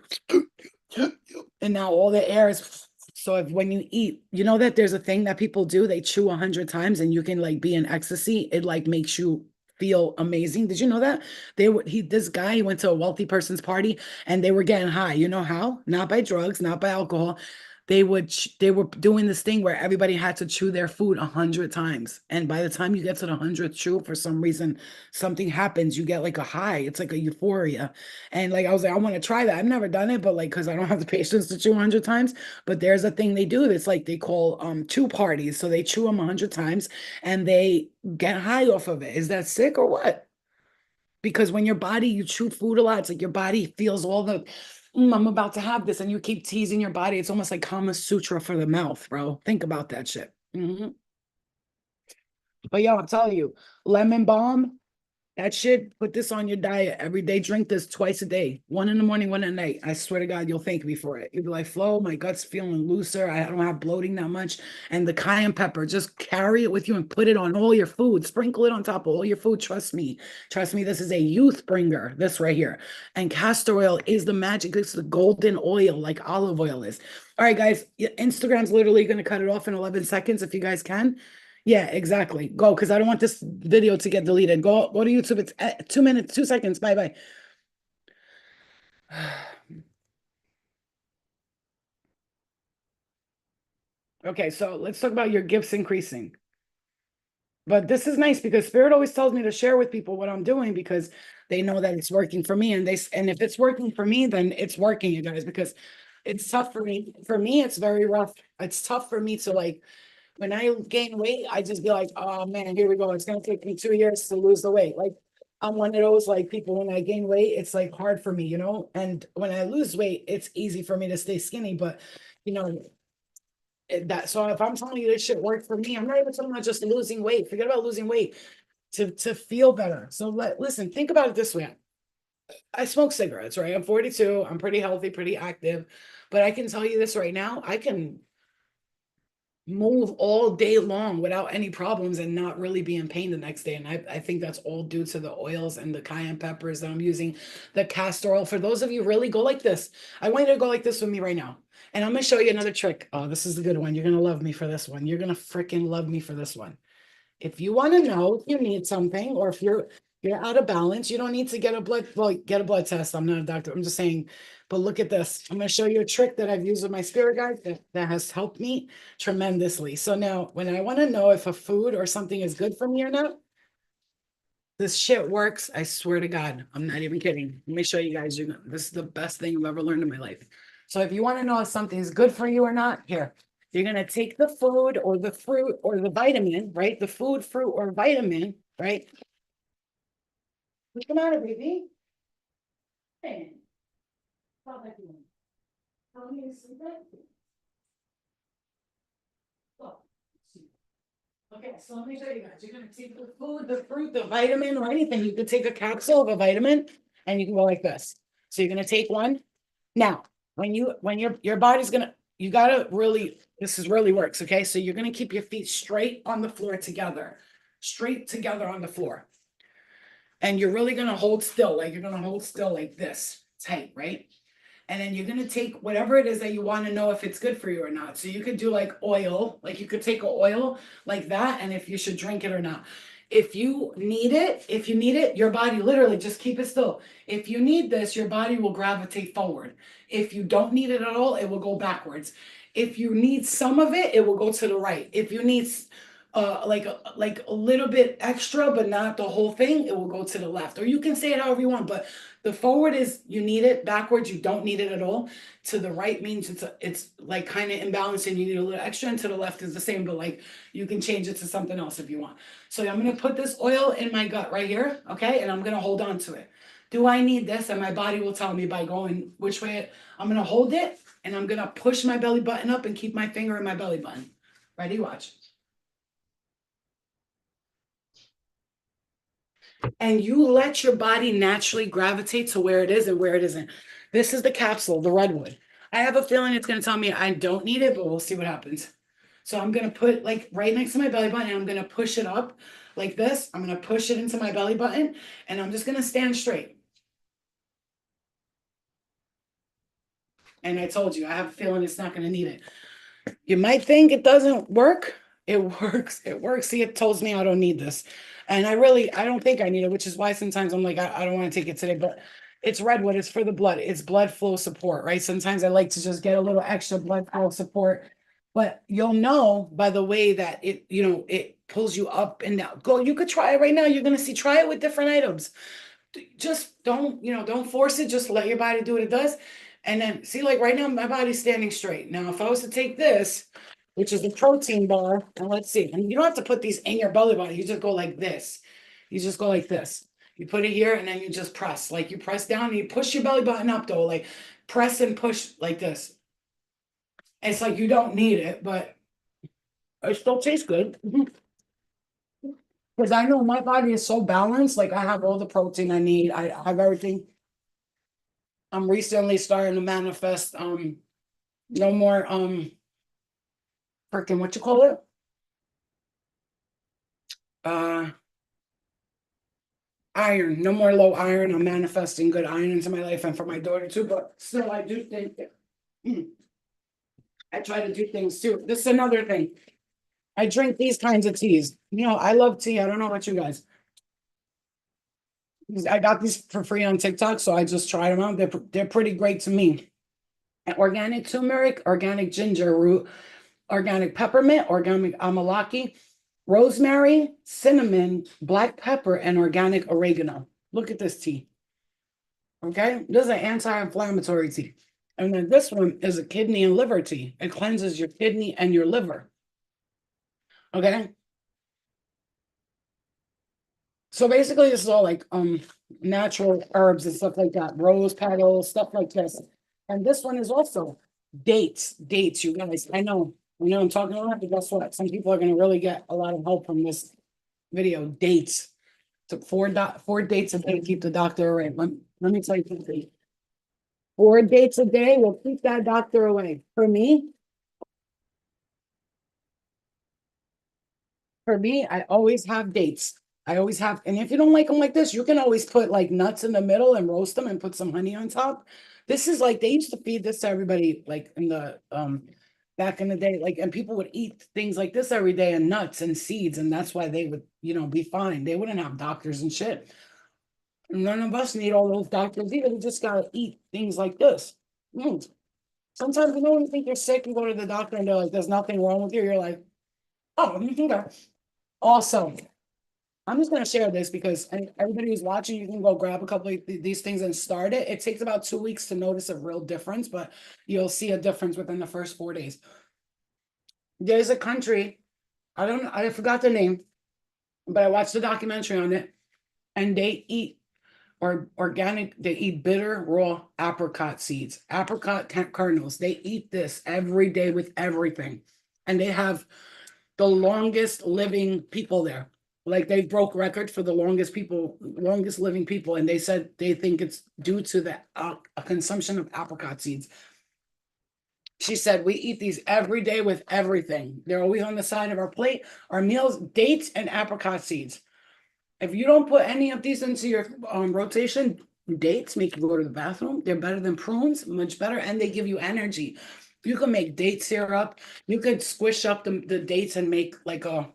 Speaker 1: and now all the air is, so if when you eat, you know that there's a thing that people do, they chew 100 times and you can like be in ecstasy. It like makes you feel amazing. Did you know that? This guy, he went to a wealthy person's party and they were getting high. You know how? Not by drugs, not by alcohol. They were doing this thing where everybody had to chew their food 100 times. And by the time you get to the 100th chew, for some reason, something happens. You get like a high. It's like a euphoria. And like I was like, I want to try that. I've never done it, but like because I don't have the patience to chew 100 times. But there's a thing they do that's like they call chew parties. So they chew them 100 times and they get high off of it. Is that sick or what? Because when you chew food a lot, it's like your body feels all the, I'm about to have this, and you keep teasing your body. It's almost like Kama Sutra for the mouth, bro. Think about that shit. But yo, I'm telling you, lemon balm, That shit, put this on your diet every day. Drink this twice a day, one in the morning, one at night. I swear to God, you'll thank me for it. You'll be like, Flo, my gut's feeling looser. I don't have bloating that much. And the cayenne pepper, just carry it with you and put it on all your food. Sprinkle it on top of all your food. Trust me. Trust me, this is a youth bringer, this right here. And castor oil is the magic. It's the golden oil, like olive oil is. All right, guys, Instagram's literally going to cut it off in 11 seconds if you guys can. Yeah, exactly. Go, because I don't want this video to get deleted. Go to YouTube. It's 2 minutes, 2 seconds. Bye bye. Okay, so let's talk about your gifts increasing. But this is nice because Spirit always tells me to share with people what I'm doing because they know that it's working for me. And if it's working for me, then it's working, you guys, because it's tough for me. For me, it's very rough. It's tough for me to like when I gain weight, I just be like, oh man, here we go. It's gonna take me 2 years to lose the weight. Like I'm one of those like people when I gain weight, it's like hard for me, you know? And when I lose weight, it's easy for me to stay skinny. But you know, that so if I'm telling you this shit worked for me, I'm not even talking about just losing weight. Forget about losing weight to feel better. So listen, think about it this way. I smoke cigarettes, right? I'm 42, I'm pretty healthy, pretty active, but I can tell you this right now, I can move all day long without any problems and not really be in pain the next day. And I think that's all due to the oils and the cayenne peppers that I'm using, the castor oil. For those of you really go like this, I want you to go like this with me right now. And I'm gonna show you another trick. Oh, this is the good one. You're gonna love me for this one. You're gonna freaking love me for this one. If you want to know if you need something or if you're out of balance, you don't need to get a get a blood test. I'm not a doctor. I'm just saying, but look at this. I'm going to show you a trick that I've used with my spirit guide that has helped me tremendously. So now when I want to know if a food or something is good for me or not, this shit works. I swear to God. I'm not even kidding. Let me show you guys. This is the best thing I've ever learned in my life. So if you want to know if something is good for you or not, here, you're going to take the food or the fruit or the vitamin, right? The food, fruit, or vitamin, right? What's the matter, baby? Hey, stop that doing. Tell me to sleep right? Look. Okay, so let me show you guys. You're gonna take the food, the fruit, the vitamin, or anything. You could take a capsule of a vitamin and you can go like this. So you're gonna take one. Now, when your body's gonna, you gotta really, this is really works, okay? So you're gonna keep your feet straight on the floor together, straight together on the floor. And you're really gonna hold still, like you're gonna hold still like this, tight, right? And then you're gonna take whatever it is that you want to know if it's good for you or not. So you could do like oil, like you could take an oil like that, and if you should drink it or not. If you need it, your body literally just keep it still. If you need this, your body will gravitate forward. If you don't need it at all, it will go backwards. If you need some of it, it will go to the right. If you need like a little bit extra, but not the whole thing, it will go to the left. Or you can say it however you want, but the forward is you need it, backwards you don't need it at all. To the right means it's like kind of imbalanced and you need a little extra, and to the left is the same, but like you can change it to something else if you want. So I'm gonna put this oil in my gut right here, okay, and I'm gonna hold on to it. Do I need this? And my body will tell me by going which way. I'm gonna hold it and I'm gonna push my belly button up and keep my finger in my belly button. Ready? Watch. And you let your body naturally gravitate to where it is and where it isn't. This is the capsule, the redwood. I have a feeling it's going to tell me I don't need it, but we'll see what happens. So I'm going to put like right next to my belly button and I'm going to push it up like this. I'm going to push it into my belly button and I'm just going to stand straight. And I told you, I have a feeling it's not going to need it. You might think it doesn't work. It works. It works. See, it tells me I don't need this. And I don't think I need it, which is why sometimes I'm like, I don't want to take it today, but it's redwood. It's for the blood. It's blood flow support, right? Sometimes I like to just get a little extra blood flow support, but you'll know by the way that it pulls you up and down. Go, you could try it right now. You're going to see, try it with different items. Just don't force it. Just let your body do what it does. And then see, like right now, my body's standing straight. Now, if I was to take this, which is the protein bar, and let's see, and you don't have to put these in your belly button. You just go like this. You just go like this. You put it here and then you just press. Like you press down and you push your belly button up though. Like press and push like this. It's like you don't need it, but it still tastes good. Because I know my body is so balanced. Like I have all the protein I need. I have everything. I'm recently starting to manifest no more freaking what you call it? Uh Iron. No more low iron. I'm manifesting good iron into my life and for my daughter too. But still I do think I try to do things too. This is another thing. I drink these kinds of teas. You know, I love tea. I don't know about you guys. I got these for free on TikTok, so I just tried them out. They're pretty great to me. Organic turmeric, organic ginger root, organic peppermint, organic amalaki, rosemary, cinnamon, black pepper, and organic oregano. Look at this tea. Okay, this is an anti-inflammatory tea. And then this one is a kidney and liver tea. It cleanses your kidney and your liver. Okay. So basically, this is all like natural herbs and stuff like that, rose petals, stuff like this. And this one is also dates, dates, you guys. I know I'm talking a lot, but guess what? Some people are gonna really get a lot of help from this video. Dates. Took four dates a day to keep the doctor away. Let me tell you something. 4 dates a day will keep that doctor away. For me, I always have dates. I always have, and if you don't like them like this, you can always put like nuts in the middle and roast them and put some honey on top. This is like they used to feed this to everybody like in the back in the day, like, and people would eat things like this every day and nuts and seeds, and that's why they would, be fine. They wouldn't have doctors and shit. None of us need all those doctors either. We just gotta eat things like this. Mm. Sometimes when you think you're sick, you go to the doctor and they're like, "There's nothing wrong with you." You're like, "Oh, okay." Also, I'm just going to share this because everybody who's watching, you can go grab a couple of these things and start it. It takes about 2 weeks to notice a real difference, but you'll see a difference within the first 4 days. There's a country, I forgot the name, but I watched a documentary on it, and they eat they eat bitter raw apricot seeds, apricot kernels. They eat this every day with everything, and they have the longest living people there. Like they broke record for the longest living people, and they said they think it's due to the consumption of apricot seeds. She said we eat these every day with everything. They're always on the side of our plate. Our meals, dates and apricot seeds. If you don't put any of these into your rotation, dates make you go to the bathroom. They're better than prunes, much better, and they give you energy. You can make date syrup. You could squish up the dates and make like a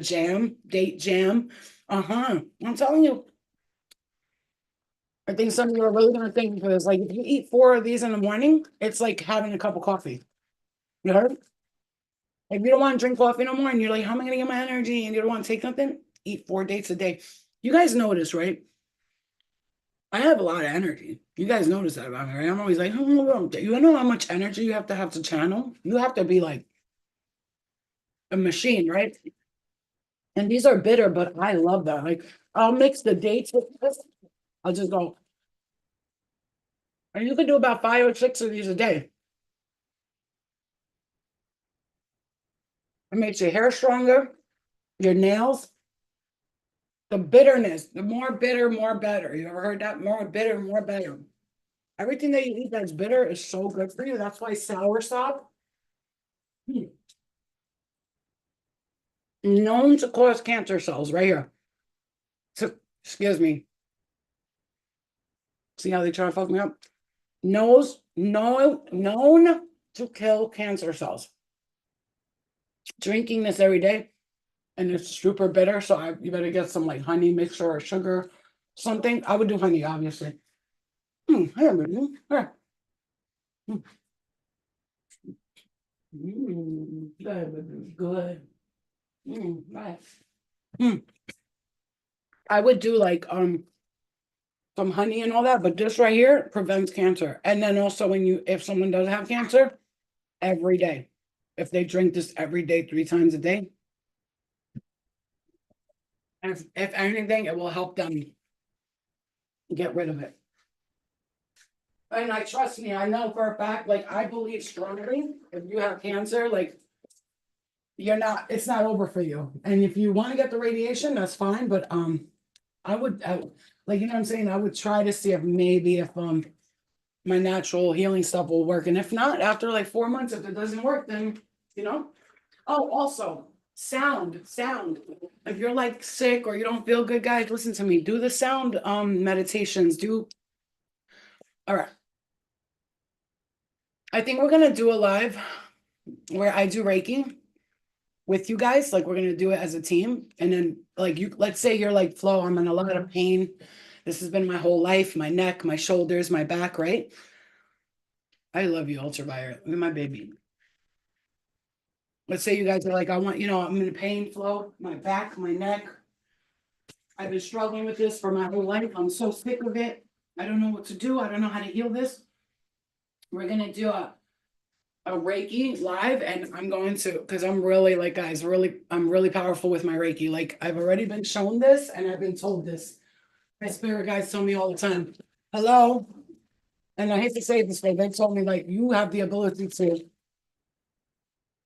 Speaker 1: jam, date jam. I'm telling you, I think some of you are really gonna thank me for this. Like if you eat 4 of these in the morning, it's like having a cup of coffee. You heard? If you don't want to drink coffee no more and you're like, how am I gonna get my energy? And you don't want to take nothing, eat 4 dates a day. You guys notice, right? I have a lot of energy. You guys notice that about me, right? I'm always like, you know how much energy you have to channel? You have to be like a machine, right? And these are bitter, but I love that. Like, I'll mix the dates with this. I'll just go, and you can do about 5 or 6 of these a day. It makes your hair stronger, your nails, the bitterness. The more bitter, more better. You ever heard that? More bitter, more better. Everything that you eat that's bitter is so good for you. That's why soursop, hmm, known to cause cancer cells right here. So, excuse me. See how they try to fuck me up? Known to kill cancer cells. Drinking this every day, and it's super bitter. So you better get some like honey mixture or sugar, something. I would do honey, obviously. Here, baby. Here. Good, good. Right. Mm. I would do like some honey and all that, but this right here prevents cancer. And then also if someone does have cancer, every day, if they drink this every day, 3 times a day, if anything, it will help them get rid of it. And I trust me, I know for a fact, like I believe strongly, if you have cancer, like you're not, it's not over for you. And if you want to get the radiation, that's fine. But like, you know what I'm saying? I would try to see if maybe if my natural healing stuff will work. And if not, after like 4 months, if it doesn't work, then you know. Oh, also sound. If you're like sick or you don't feel good, guys, listen to me. Do the sound meditations. Do all right. I think we're gonna do a live where I do Reiki with you guys. Like we're gonna do it as a team. And then like you let's say you're like Flo, I'm in a lot of pain. This has been my whole life, my neck, my shoulders, my back, right? I love you, ultraviolet. Look at my baby. Let's say you guys are like, I want, I'm in pain, Flo, my back, my neck. I've been struggling with this for my whole life. I'm so sick of it. I don't know what to do. I don't know how to heal this. We're gonna do a Reiki live, and I'm going to because I'm really like guys, I'm really powerful with my Reiki. Like I've already been shown this, and I've been told this. My spirit guides tell me all the time. Hello, and I hate to say it this way, they told me like you have the ability to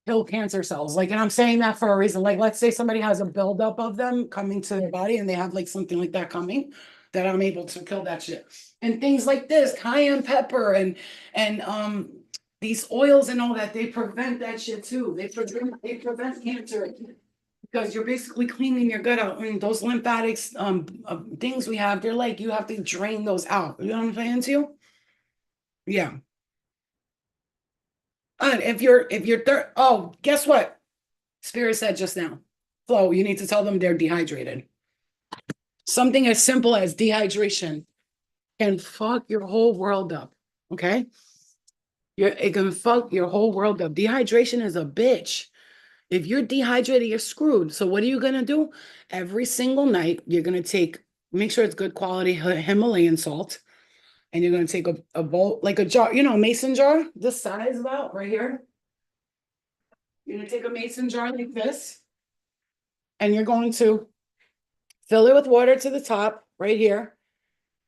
Speaker 1: kill cancer cells. Like, and I'm saying that for a reason. Like, let's say somebody has a buildup of them coming to their body and they have like something like that coming, that I'm able to kill that shit. And things like this, cayenne pepper and these oils and all that, they prevent that shit too. They prevent cancer because you're basically cleaning your gut out. I mean, those lymphatics things we have, they're like you have to drain those out. You know what I'm saying to you? Yeah. And oh, guess what? Spirit said just now, Flo, you need to tell them they're dehydrated. Something as simple as dehydration can fuck your whole world up. Okay. It can fuck your whole world up. Dehydration is a bitch. If you're dehydrated, you're screwed. So what are you gonna do? Every single night, you're gonna make sure it's good quality Himalayan salt, and you're gonna take a bowl, like a jar, a mason jar, this size about right here. You're gonna take a mason jar like this, and you're going to fill it with water to the top right here.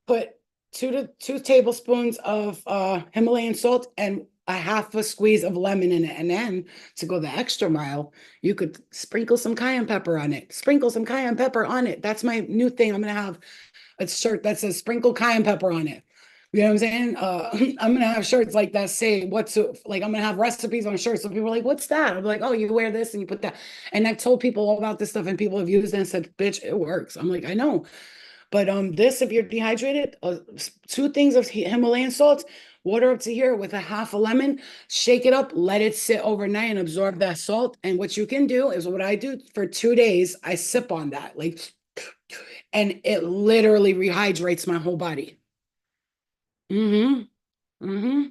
Speaker 1: Put 2 tablespoons of Himalayan salt and a half a squeeze of lemon in it. And then to go the extra mile, you could sprinkle some cayenne pepper on it. Sprinkle some cayenne pepper on it. That's my new thing. I'm gonna have a shirt that says sprinkle cayenne pepper on it. You know what I'm saying? I'm gonna have shirts like that say like I'm gonna have recipes on shirts. So people are like, what's that? I'm like, oh, you wear this and you put that. And I've told people all about this stuff and people have used it and said, bitch, it works. I'm like, I know. But this, if you're dehydrated, 2 things of Himalayan salts, water up to here with a half a lemon, shake it up, let it sit overnight and absorb that salt. And what you can do is what I do for 2 days, I sip on that, like, and it literally rehydrates my whole body. Mm-hmm. Mm-hmm.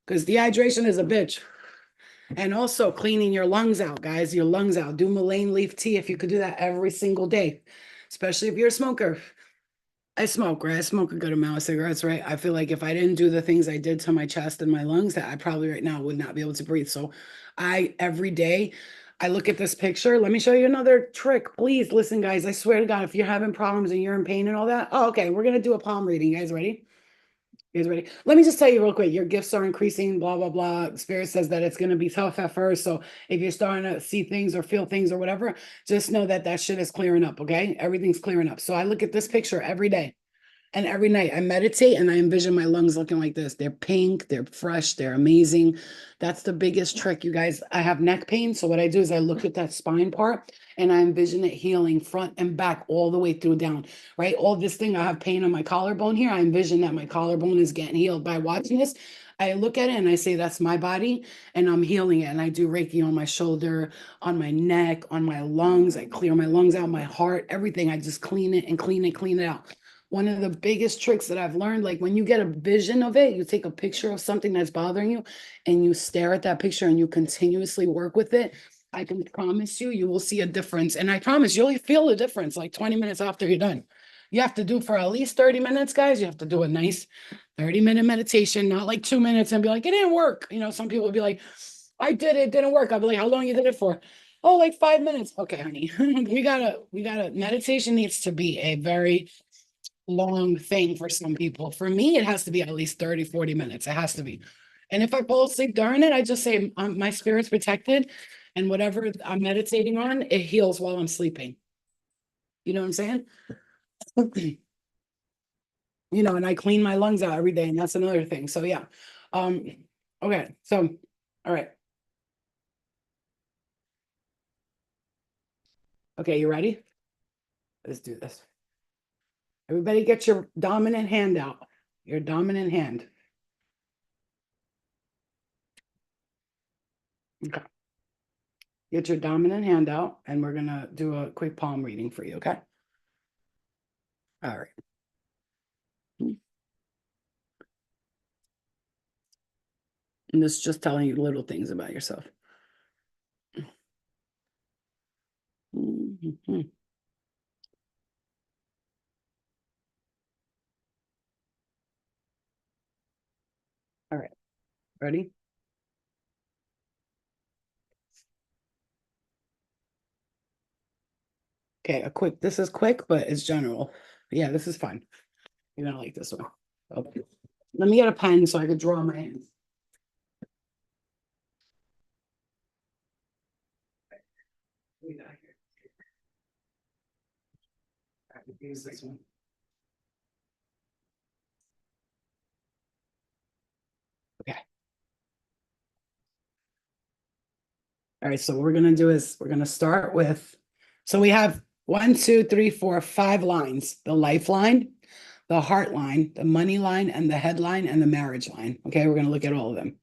Speaker 1: Because dehydration is a bitch. And also cleaning your lungs out, guys, your lungs out. Do mullein leaf tea if you could do that every single day, especially if you're a smoker. I smoke, right? I smoke a good amount of cigarettes, right? I feel like if I didn't do the things I did to my chest and my lungs, that I probably right now would not be able to breathe. So every day, I look at this picture. Let me show you another trick. Please listen, guys. I swear to God, if you're having problems and you're in pain and all that. Oh, okay. We're going to do a palm reading. You guys ready? You guys ready? Let me just tell you real quick. Your gifts are increasing, blah, blah, blah. Spirit says that it's going to be tough at first. So if you're starting to see things or feel things or whatever, just know that that shit is clearing up. Okay. Everything's clearing up. So I look at this picture every day. And every night I meditate and I envision my lungs looking like this. They're pink, they're fresh, they're amazing. That's the biggest trick, you guys. I have neck pain. So what I do is I look at that spine part and I envision it healing front and back all the way through down, right? All this thing, I have pain on my collarbone here. I envision that my collarbone is getting healed by watching this. I look at it and I say, that's my body and I'm healing it. And I do Reiki on my shoulder, on my neck, on my lungs. I clear my lungs out, my heart, everything. I just clean it and clean it out. One of the biggest tricks that I've learned, like when you get a vision of it, you take a picture of something that's bothering you and you stare at that picture and you continuously work with it. I can promise you, you will see a difference. And I promise you'll feel a difference like 20 minutes after you're done. You have to do for at least 30 minutes, guys. You have to do a nice 30-minute meditation, not like 2 minutes and be like, it didn't work. Some people would be like, I did it, didn't work. I'll be like, how long you did it for? Oh, like 5 minutes. Okay, honey. we gotta, meditation needs to be a very long thing for some people. For me, it has to be at least 30, 40 minutes. It has to be. And if I fall asleep during it, I just say my spirit's protected, and whatever I'm meditating on, it heals while I'm sleeping. You know what I'm saying? And I clean my lungs out every day, and that's another thing. So yeah. Um, okay, so all right. Okay, you ready? Let's do this. Everybody get your dominant hand out. Your dominant hand. Okay. Get your dominant hand out, and we're gonna do a quick palm reading for you, okay? All right. And this is just telling you little things about yourself. Mhm. All right. Ready? Okay, this is quick, but it's general. Yeah, this is fun. You're gonna like this one. Okay. Let me get a pen so I could draw my hands. What do we got here? I could use this one. Okay. All right, so what we're gonna do is we're gonna start with, so we have 1, 2, 3, 4, 5 lines: the lifeline, the heart line, the money line, and the headline, and the marriage line. Okay, we're gonna look at all of them.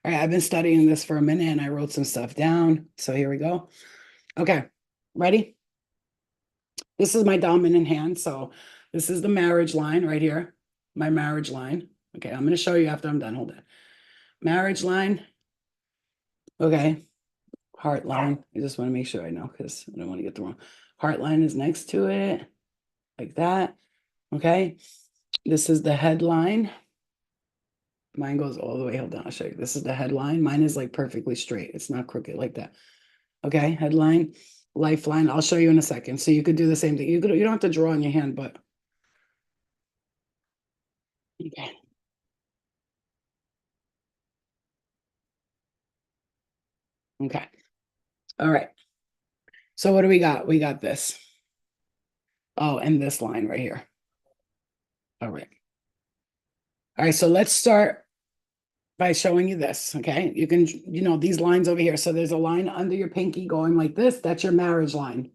Speaker 1: All right, I've been studying this for a minute and I wrote some stuff down. So here we go. Okay, ready? This is my dominant hand. So this is the marriage line right here, my marriage line. Okay, I'm gonna show you after I'm done. Hold on. Marriage line. Okay, heart line. I just want to make sure I know because I don't want to get the wrong. Heart line is next to it, like that. Okay, this is the headline. Mine goes all the way. Hold on, I'll show you. This is the headline. Mine is like perfectly straight. It's not crooked like that. Okay, headline, lifeline. I'll show you in a second. So you could do the same thing. You don't have to draw on your hand, but okay. Okay. All right. So what do we got? We got this. Oh, and this line right here. All right. All right. So let's start by showing you this. Okay. You can, these lines over here. So there's a line under your pinky going like this. That's your marriage line.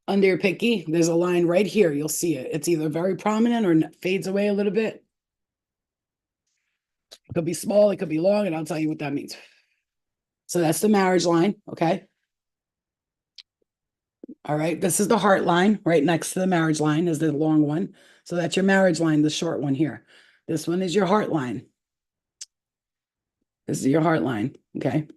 Speaker 1: Under your pinky, there's a line right here. You'll see it. It's either very prominent or fades away a little bit. It could be small, it could be long, and I'll tell you what that means. So that's the marriage line. Okay. All right. This is the heart line right next to the marriage line is the long one. So that's your marriage line, the short one here. This one is your heart line. This is your heart line. Okay.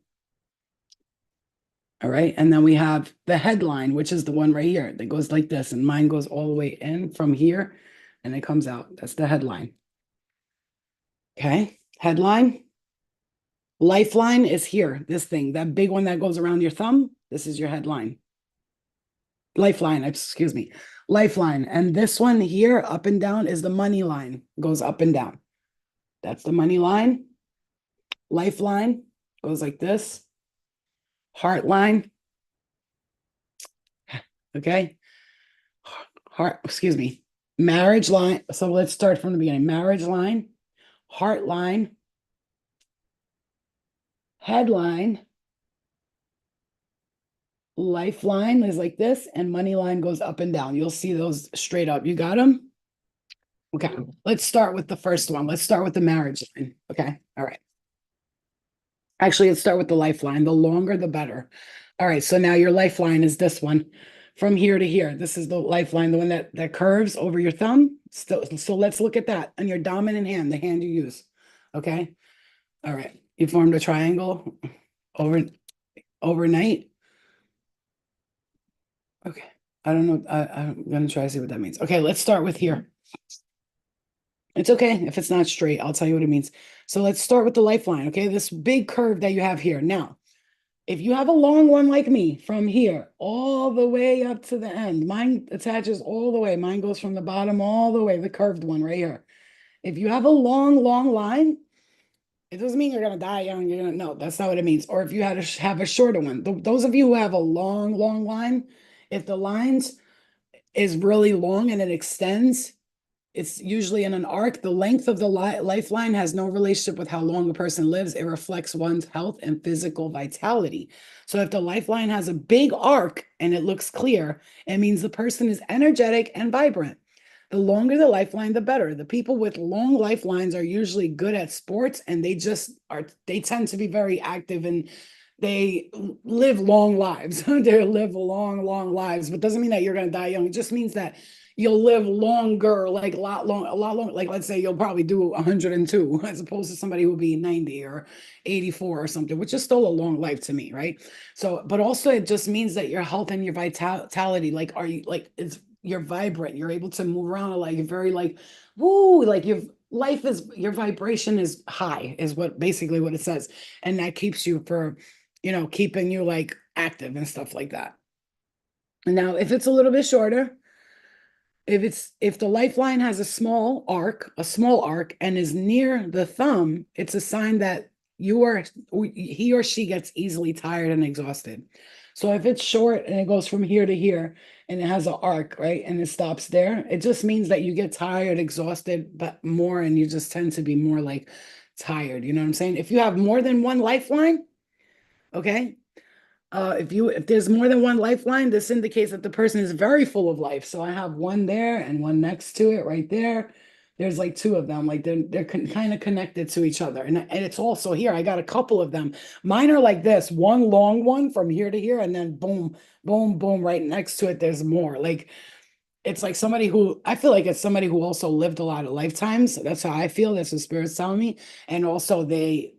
Speaker 1: All right. And then we have the headline, which is the one right here that goes like this. And mine goes all the way in from here and it comes out. That's the headline. Okay. Headline. Lifeline is here. This thing, that big one that goes around your thumb. This is your headline. Lifeline, excuse me. Lifeline. And this one here, up and down, is the money line. Goes up and down. That's the money line. Lifeline goes like this. Heart line. Okay. Heart, excuse me. Marriage line. So let's start from the beginning. Marriage line, heart line, headline, lifeline is like this, and money line goes up and down. You'll see those straight up. You got them? Okay. Let's start with the first one. Let's start with the marriage line. Okay. All right. Actually, let's start with the lifeline. The longer, the better. All right. So now your lifeline is this one from here to here. This is the lifeline, the one that curves over your thumb. So let's look at that on your dominant hand, the hand you use. Okay. All right. You formed a triangle overnight. Okay. I don't know. I'm going to try to see what that means. Okay. Let's start with here. It's okay if it's not straight. I'll tell you what it means. So let's start with the lifeline. Okay. This big curve that you have here. Now, if you have a long one like me from here all the way up to the end, mine attaches all the way. Mine goes from the bottom all the way, the curved one right here. If you have a long, long line, It doesn't mean you're gonna die young. You're gonna no, that's not what it means. Or if you had to have a shorter one, those of you who have a long, long line, if the lines is really long and it extends, it's usually in an arc. The length of the lifeline has no relationship with how long a person lives. It reflects one's health and physical vitality. So if the lifeline has a big arc and it looks clear, it means the person is energetic and vibrant. The longer the lifeline, the better. The people with long lifelines are usually good at sports and they tend to be very active and they live long lives. They live long, long lives, but doesn't mean that you're going to die young. It just means that you'll live longer, like a lot longer. Like let's say you'll probably do 102 as opposed to somebody who'll be 90 or 84 or something, which is still a long life to me, right? So, but also it just means that your health and your vitality, like, are you like you're vibrant, you're able to move around, like you're very like, woo, like your vibration is high, is what basically what it says, and that keeps you for, keeping you like active and stuff like that. And now, if it's a little bit shorter, if the lifeline has a small arc and is near the thumb, it's a sign that he or she gets easily tired and exhausted. So if it's short and it goes from here to here and it has an arc, right, and it stops there, it just means that you get tired, exhausted, but more, and you just tend to be more like tired. You know what I'm saying? If you have more than one lifeline, okay, if there's more than one lifeline, this indicates that the person is very full of life. So I have one there and one next to it right there. There's like two of them, like they're kind of connected to each other. And it's also here. I got a couple of them. Mine are like this, one long one from here to here, and then boom, boom, boom, right next to it. There's more. Like it's like somebody who I feel like it's somebody who also lived a lot of lifetimes. That's how I feel. That's what spirits telling me. And also they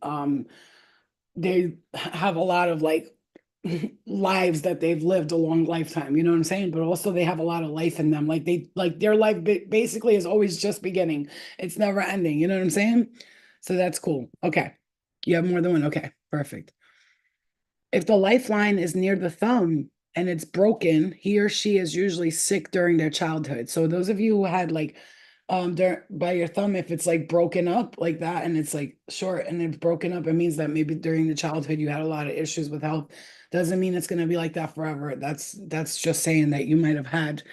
Speaker 1: have a lot of like lives that they've lived a long lifetime, you know what I'm saying? But also they have a lot of life in them. Like their life basically is always just beginning. It's never ending, you know what I'm saying? So that's cool. Okay. You have more than one. Okay, perfect. If the lifeline is near the thumb and it's broken, he or she is usually sick during their childhood. So those of you who had like by your thumb, if it's like broken up like that and it's like short and it's broken up, it means that maybe during the childhood you had a lot of issues with health. Doesn't mean it's going to be like that forever. That's just saying that you might have had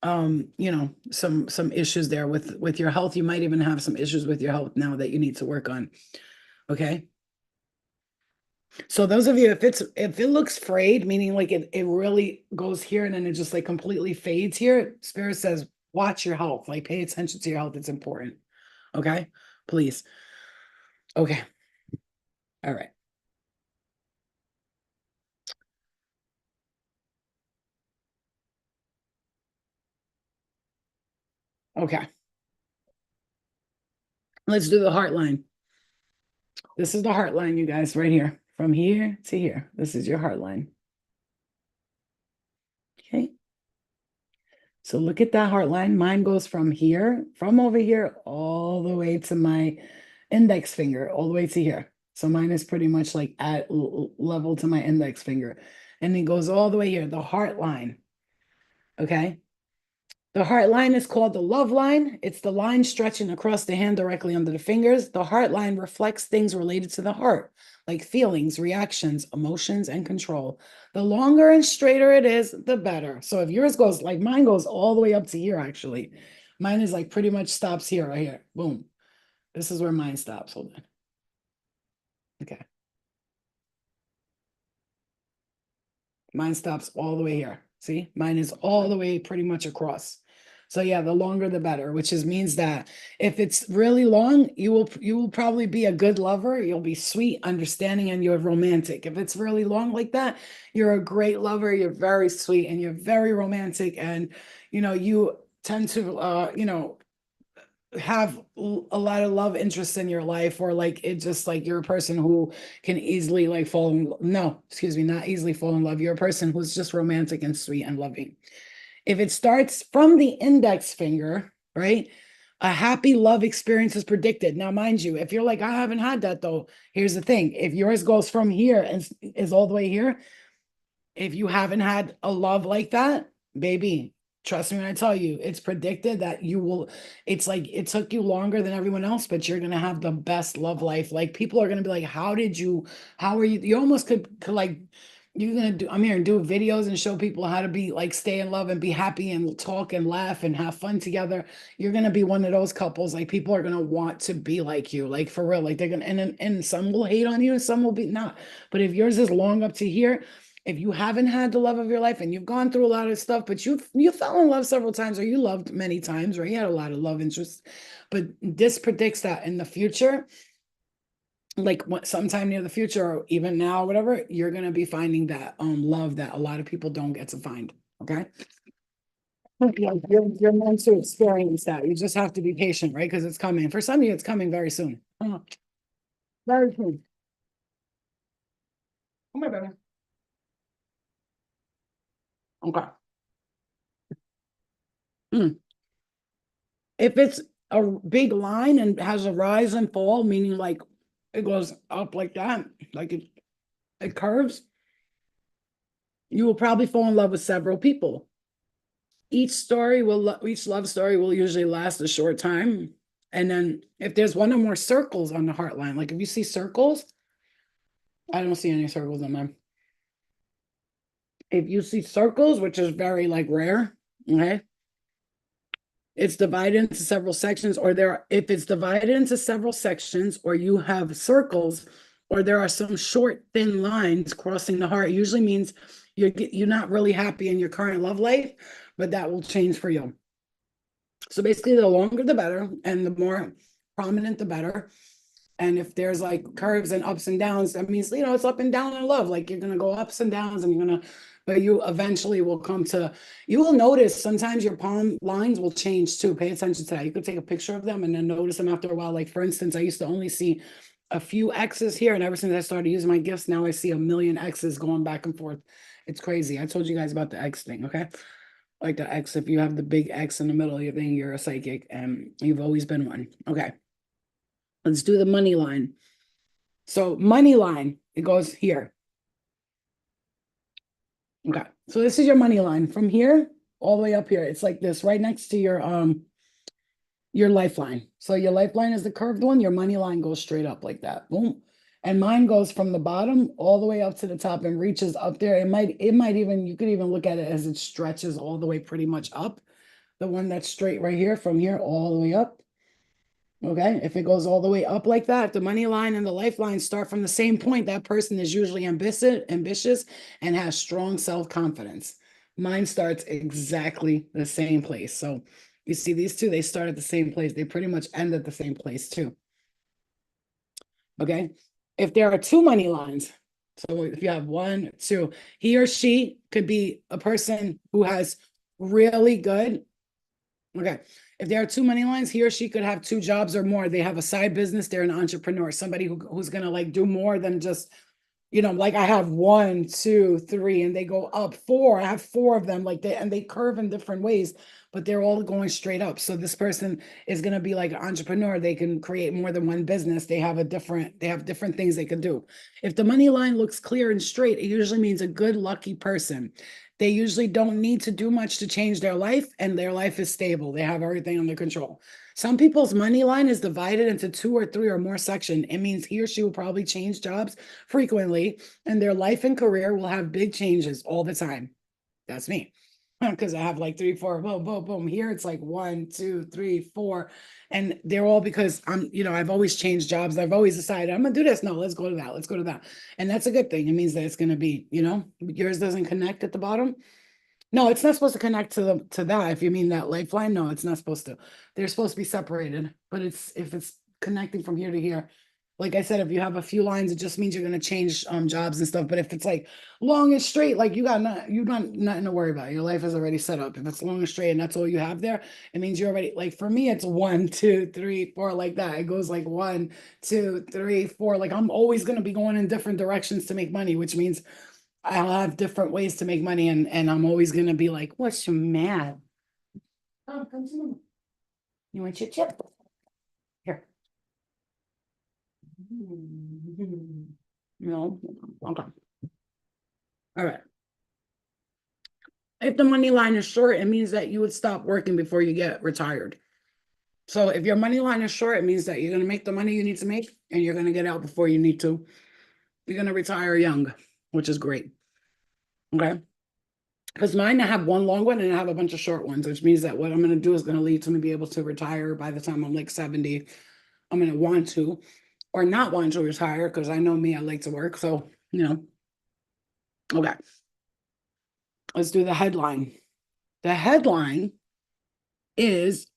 Speaker 1: some issues there with your health. You might even have some issues with your health now that you need to work on. Okay. So those of you, if it looks frayed, meaning like it really goes here and then it just like completely fades here, Spirit says, watch your health, like pay attention to your health. It's important. Okay, please. Okay, all right. Okay, let's do the heart line. This is the heart line, you guys, right here, from here to here. This is your heart line. Okay. So look at that heart line. Mine goes from here, from over here, all the way to my index finger, all the way to here. So mine is pretty much like at level to my index finger. And it goes all the way here, the heart line. Okay. The heart line is called the love line. It's the line stretching across the hand directly under the fingers. The heart line reflects things related to the heart, like feelings, reactions, emotions, and control. The longer and straighter it is, the better. So if yours goes like mine goes all the way up to here, actually. Mine is like pretty much stops here, right here. Boom. This is where mine stops. Hold on. Okay. Mine stops all the way here. See, mine is all the way pretty much across. So yeah, the longer the better, which is means that if it's really long, you will probably be a good lover. You'll be sweet, understanding, and you're romantic. If it's really long like that, you're a great lover. You're very sweet and you're very romantic, and you tend to have a lot of love interests in your life, or like it just like you're a person who can easily like fall in no, excuse me, not easily fall in love. You're a person who's just romantic and sweet and loving. If it starts from the index finger, right, a happy love experience is predicted. Now mind you, if you're like, I haven't had that though, here's the thing. If yours goes from here and is all the way here, if you haven't had a love like that, baby, Trust me when I tell you, it's predicted that you will, it's like it took you longer than everyone else, but you're gonna have the best love life. Like people are gonna be like, how did you, how are you? You almost could like you're gonna do, I'm here and do videos and show people how to be like stay in love and be happy and talk and laugh and have fun together. You're gonna be one of those couples, like people are gonna want to be like you, like for real. Like they're gonna and some will hate on you and some will be not. But if yours is long up to here, if you haven't had the love of your life and you've gone through a lot of stuff, but you fell in love several times or you loved many times, or you had a lot of love interests, but this predicts that in the future, like sometime near the future or even now, or whatever, you're gonna be finding that love that a lot of people don't get to find. Okay. Yeah, you're meant to experience that. You just have to be patient, right? Because it's coming. For some of you, it's coming very soon. Very soon. Come here, baby. Okay. Mm. If it's a big line and has a rise and fall, meaning like it goes up like that, like it curves, you will probably fall in love with several people. Each love story will usually last a short time. And then if there's one or more circles on the heart line, like if you see circles, I don't see any circles on mine. If you see circles, which is very like rare, okay, it's divided into several sections, or if it's divided into several sections, or you have circles, or there are some short, thin lines crossing the heart, it usually means you're not really happy in your current love life, but that will change for you. So basically, the longer the better, and the more prominent the better. And if there's like curves and ups and downs, that means it's up and down in love. Like you're gonna go ups and downs, and but you eventually will come to. You will notice sometimes your palm lines will change too. Pay attention to that. You could take a picture of them and then notice them after a while. Like for instance, I used to only see a few X's here, and ever since I started using my gifts, now I see a million X's going back and forth. It's crazy. I told you guys about the X thing, okay? Like the X, if you have the big X in the middle of your thing, you're a psychic, and you've always been one. Okay, let's do the money line. So money line, it goes here. Okay, so this is your money line from here all the way up here. It's like this, right next to your lifeline. So your lifeline is the curved one. Your money line goes straight up like that. Boom. And mine goes from the bottom all the way up to the top and reaches up there. It might even, you could even look at it as it stretches all the way pretty much up. The one that's straight right here from here all the way up. Okay, if it goes all the way up like that, if the money line and the lifeline start from the same point, that person is usually ambitious, and has strong self-confidence. Mine starts exactly the same place. So you see these two, they start at the same place. They pretty much end at the same place too. Okay, if there are two money lines, so if you have one, two, he or she could be a person who has really good. Okay. If there are two money lines, he or she could have two jobs or more. They have a side business. They're an entrepreneur, somebody who's going to like do more than just, like I have one, two, three, and they go up four. I have four of them, and they curve in different ways, but they're all going straight up. So this person is going to be like an entrepreneur. They can create more than one business. They have different things they can do. If the money line looks clear and straight, it usually means a good, lucky person. They usually don't need to do much to change their life, and their life is stable. They have everything under control. Some people's money line is divided into two or three or more sections. It means he or she will probably change jobs frequently, and their life and career will have big changes all the time. That's me. Because I have like three, four, boom, boom, boom. Here it's like one, two, three, four. And they're all because I've always changed jobs. I've always decided I'm gonna do this. No, let's go to that. Let's go to that. And that's a good thing. It means that it's gonna be, yours doesn't connect at the bottom. No, it's not supposed to connect to that. If you mean that lifeline, no, it's not supposed to. They're supposed to be separated. But if it's connecting from here to here, like I said, if you have a few lines, it just means you're gonna change jobs and stuff. But if it's like long and straight, like you got nothing to worry about. Your life is already set up. If it's long and straight and that's all you have there, it means you're already, like for me, it's one, two, three, four, like that. It goes like one, two, three, four. Like I'm always gonna be going in different directions to make money, which means I'll have different ways to make money, and I'm always gonna be like, what's your mad? Oh, come to me. You want your chip? Here. No. Okay. All right. If the money line is short, it means that you would stop working before you get retired. So if your money line is short, it means that you're going to make the money you need to make and you're going to get out before you need to. You're going to retire young, which is great. Okay. Because mine, I have one long one and I have a bunch of short ones, which means that what I'm going to do is going to lead to me be able to retire by the time I'm like 70. I'm going to want to or not want to retire because I know me, I like to work. So, okay. Let's do the headline. The headline is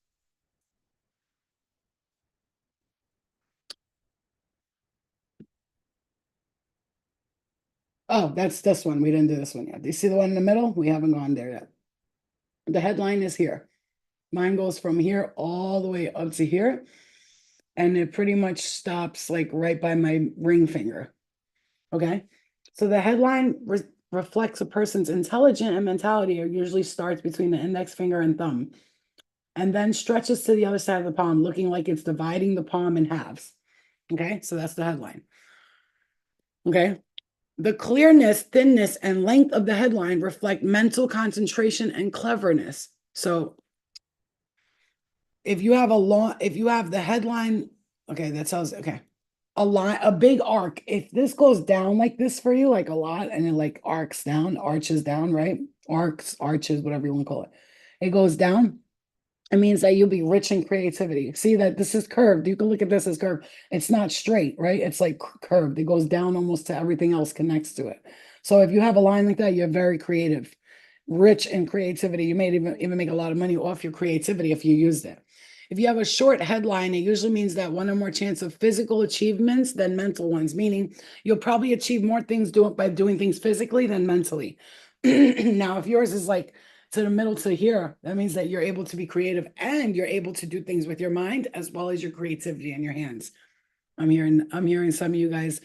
Speaker 1: oh, that's this one. We didn't do this one yet. Do you see the one in the middle? We haven't gone there yet. The headline is here. Mine goes from here all the way up to here. And it pretty much stops like right by my ring finger. Okay. So the headline reflects a person's intelligence and mentality, or usually starts between the index finger and thumb, and then stretches to the other side of the palm, looking like it's dividing the palm in halves. Okay. So that's the headline. Okay. The clearness, thinness, and length of the headline reflect mental concentration and cleverness. So if you have the headline, okay, that tells, okay, a big arc. If this goes down like this for you, like a lot, and it like arches down, right? Arches, whatever you want to call it. It goes down. It means that you'll be rich in creativity. See that this is curved. You can look at this as curved. It's not straight, right? It's like curved. It goes down almost to everything else connects to it. So if you have a line like that, you're very creative, rich in creativity. You may even make a lot of money off your creativity if you used it. If you have a short headline, it usually means that one or more chance of physical achievements than mental ones, meaning you'll probably achieve more things by doing things physically than mentally. Now, if yours is like to the middle to here, that means that you're able to be creative and you're able to do things with your mind as well as your creativity and your hands. I'm hearing some of you guys.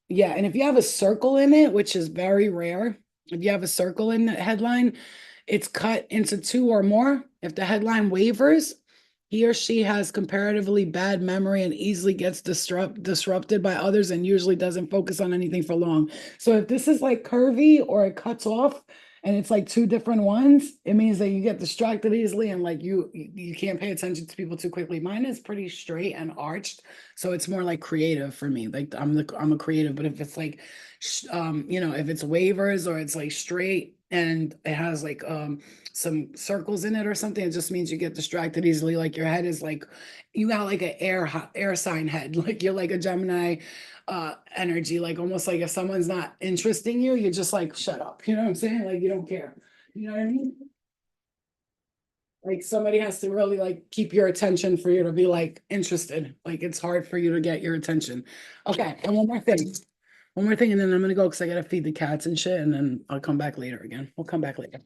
Speaker 1: Yeah, and if you have a circle in it, which is very rare, if you have a circle in the headline, it's cut into two or more. If the headline wavers, he or she has comparatively bad memory and easily gets disrupted by others and usually doesn't focus on anything for long. So if this is like curvy or it cuts off and it's like two different ones, it means that you get distracted easily and like you can't pay attention to people too quickly. Mine is pretty straight and arched, so it's more like creative for me. Like I'm a creative, but if it's like if it's wavers or it's like straight and it has like some circles in it or something, it just means you get distracted easily. Like your head is like you got like an air sign head, like you're like a Gemini energy, like almost like if someone's not interesting you, you're just like shut up. You know what I'm saying? Like you don't care. You know what I mean? Like somebody has to really like keep your attention for you to be like interested. Like it's hard for you to get your attention. Okay, and one more thing. One more thing, and then I'm gonna go because I gotta feed the cats and shit, and then I'll come back later again. We'll come back later.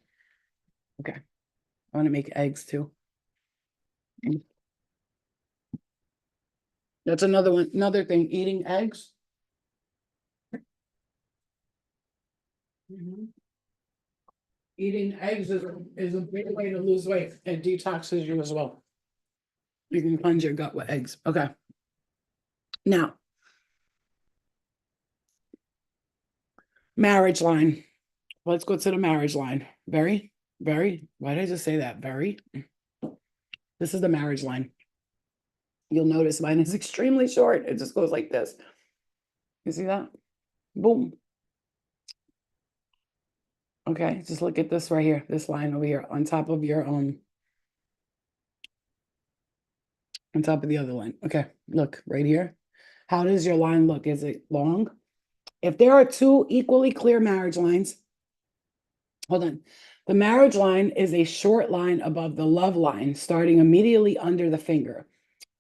Speaker 1: Okay. I want to make eggs too. That's another one, another thing, eating eggs. Mhm. Eating eggs is a great way to lose weight. It detoxes you as well. You can cleanse your gut with eggs. Okay. Now, marriage line. Let's go to the marriage line. Why did I just say that? Very. This is the marriage line. You'll notice mine is extremely short. It just goes like this. You see that? Boom. Okay, just look at this right here, this line over here on top of your on top of the other line. Okay, look right here. How does your line look? Is it long? If there are two equally clear marriage lines, hold on. The marriage line is a short line above the love line, starting immediately under the finger.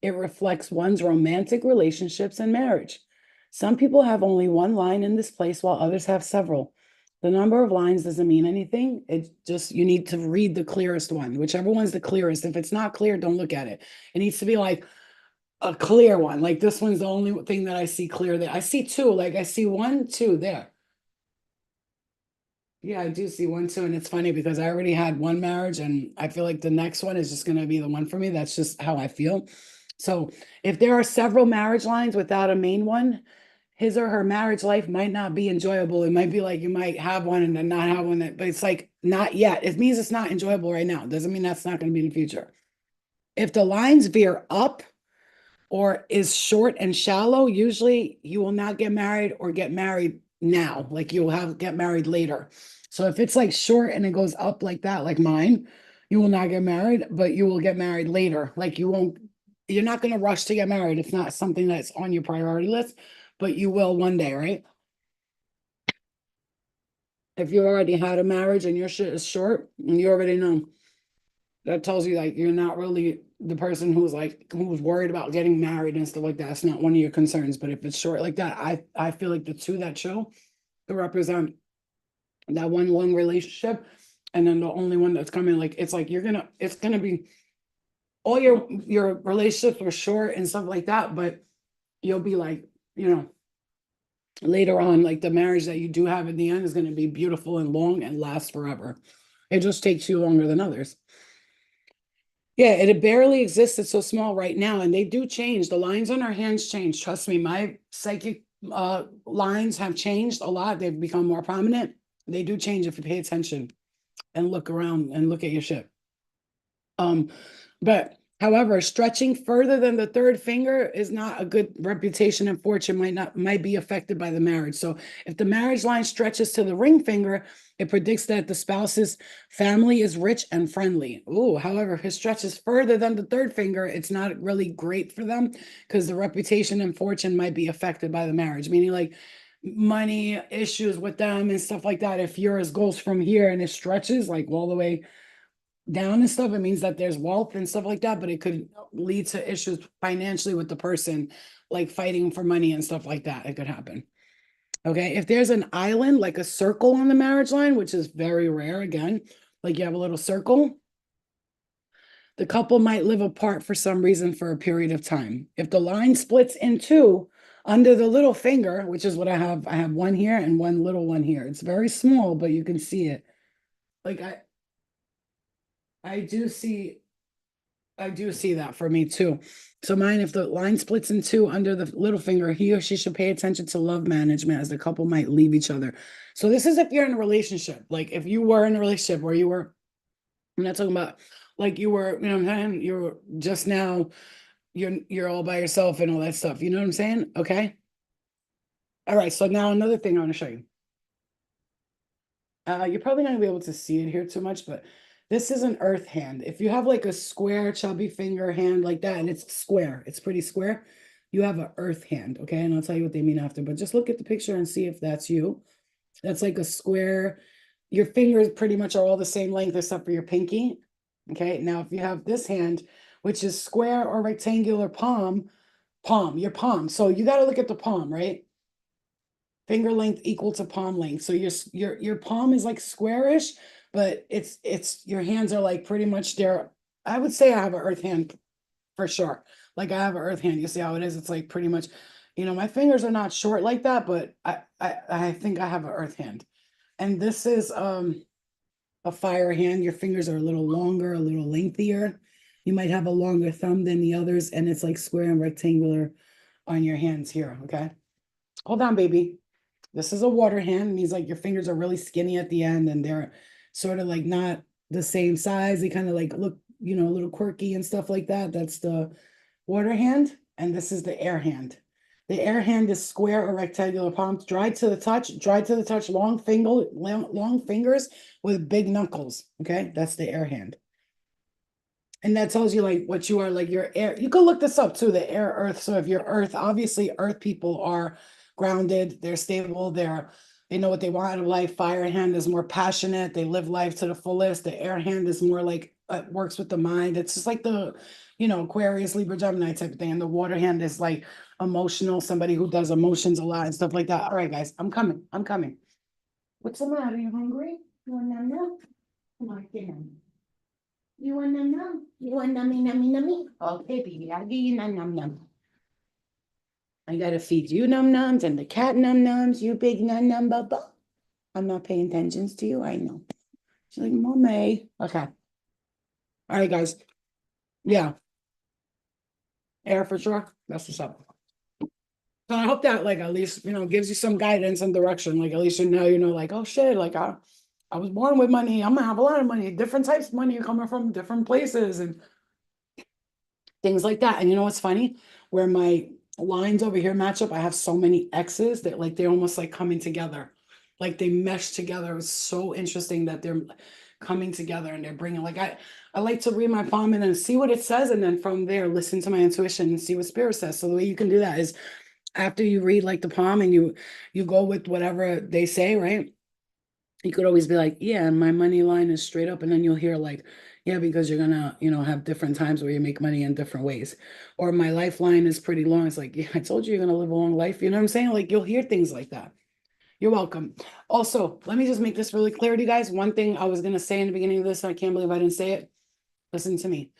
Speaker 1: It reflects one's romantic relationships and marriage. Some people have only one line in this place while others have several. The number of lines doesn't mean anything. It's just you need to read the clearest one, whichever one's the clearest. If it's not clear, don't look at it. It needs to be like a clear one. Like this one's the only thing that I see clear there. I see two, like I see one, two there. Yeah, I do see one too. And it's funny because I already had one marriage and I feel like the next one is just going to be the one for me. That's just how I feel. So if there are several marriage lines without a main one, his or her marriage life might not be enjoyable. It might be like you might have one and then not have one, but it's like not yet. It means it's not enjoyable right now. It doesn't mean that's not going to be in the future. If the lines veer up or is short and shallow, usually you will not get married or get married now. Like you will have get married later. So if it's like short and it goes up like that, like mine, you will not get married, but you will get married later. Like you won't, you're not going to rush to get married. It's not something that's on your priority list, but you will one day, right? If you already had a marriage and your shit is short, and you already know, that tells you like you're not really the person who's worried about getting married and stuff like that. It's not one of your concerns. But if it's short like that, I feel like the two that show to represent that one long relationship, and then the only one that's coming, like it's like it's gonna be all your relationships were short and stuff like that, but you'll be like, you know, later on, like the marriage that you do have in the end is gonna be beautiful and long and last forever. It just takes you longer than others. Yeah, it barely exists. It's so small right now, and they do change. The lines on our hands change. Trust me, my psychic lines have changed a lot. They've become more prominent. They do change if you pay attention and look around and look at your shit. Um, but however, stretching further than the third finger is not a good reputation, and fortune might be affected by the marriage. So if the marriage line stretches to the ring finger, it predicts that the spouse's family is rich and friendly. Oh, however, if it stretches further than the third finger, it's not really great for them because the reputation and fortune might be affected by the marriage, meaning like money issues with them and stuff like that. If yours goes from here and it stretches like all the way down and stuff, it means that there's wealth and stuff like that, but it could lead to issues financially with the person, like fighting for money and stuff like that. It could happen. Okay. If there's an island, like a circle on the marriage line, which is very rare, again, like you have a little circle, the couple might live apart for some reason for a period of time. If the line splits in two under the little finger, which is what I have one here and one little one here. It's very small, but you can see it. Like I do see I do see that for me too. So mine, if the line splits in two under the little finger, he or she should pay attention to love management as the couple might leave each other. So this is if you're in a relationship. Like if you were in a relationship where you were, I'm not talking about like you were, you know what I'm saying? You're just now, you're all by yourself and all that stuff. You know what I'm saying? Okay. All right. So now another thing I want to show you. You're probably not gonna be able to see it here too much, but this is an earth hand. If you have like a square, chubby finger hand like that, and it's square, it's pretty square, you have an earth hand, okay? And I'll tell you what they mean after, but just look at the picture and see if that's you. That's like a square. Your fingers pretty much are all the same length except for your pinky. Okay, now if you have this hand, which is square or rectangular your palm. So you got to look at the palm, right? Finger length equal to palm length. So your palm is like squarish, but it's your hands are like pretty much there. I would say I have an earth hand for sure. Like I have an earth hand. You see how it is? It's like pretty much, my fingers are not short like that, but I think I have an earth hand. And this is a fire hand. Your fingers are a little longer, a little lengthier. You might have a longer thumb than the others, and it's like square and rectangular on your hands here. Okay. Hold on, baby. This is a water hand. It means like your fingers are really skinny at the end and they're sort of like not the same size. They kind of like look, a little quirky and stuff like that. That's the water hand. And this is the air hand. The air hand is square or rectangular palms, dried to the touch, long fingers with big knuckles. Okay, that's the air hand. And that tells you like what you are, like your air. You can look this up too, the air earth. So if you're earth, obviously earth people are grounded, they're stable, they know what they want out of life. Fire hand is more passionate, they live life to the fullest. The air hand is more like works with the mind. It's just like the, Aquarius, Libra, Gemini type of thing. And the water hand is like emotional, somebody who does emotions a lot and stuff like that. All right, guys, I'm coming. I'm coming. What's the matter? You hungry? You want num num? Come on, get in. You want num num? You want nummy nummy nummy? Okay, baby, I'll give you num num num. I gotta feed you num nums and the cat num nums, you big num num bubba. I'm not paying attention to you, I know. She's like, Mommy. Okay. All right, guys. Yeah, air for sure. That's what's up. So I hope that like at least, gives you some guidance and direction. Like at least like, oh shit, like I was born with money. I'm gonna have a lot of money, different types of money coming from different places and things like that. And you know what's funny? Where my lines over here match up, I have so many X's that like they're almost like coming together. Like they mesh together. It's so interesting that they're coming together and they're bringing like I like to read my palm and then see what it says and then from there listen to my intuition and see what spirit says. So the way you can do that is after you read like the palm and you go with whatever they say, right? You could always be like, yeah, my money line is straight up. And then you'll hear like, yeah, because you're gonna, have different times where you make money in different ways. Or my lifeline is pretty long. It's like, yeah, I told you you're gonna live a long life. You know what I'm saying? Like you'll hear things like that. You're welcome. Also, let me just make this really clear to you guys. One thing I was gonna say in the beginning of this, I can't believe I didn't say it. Listen to me.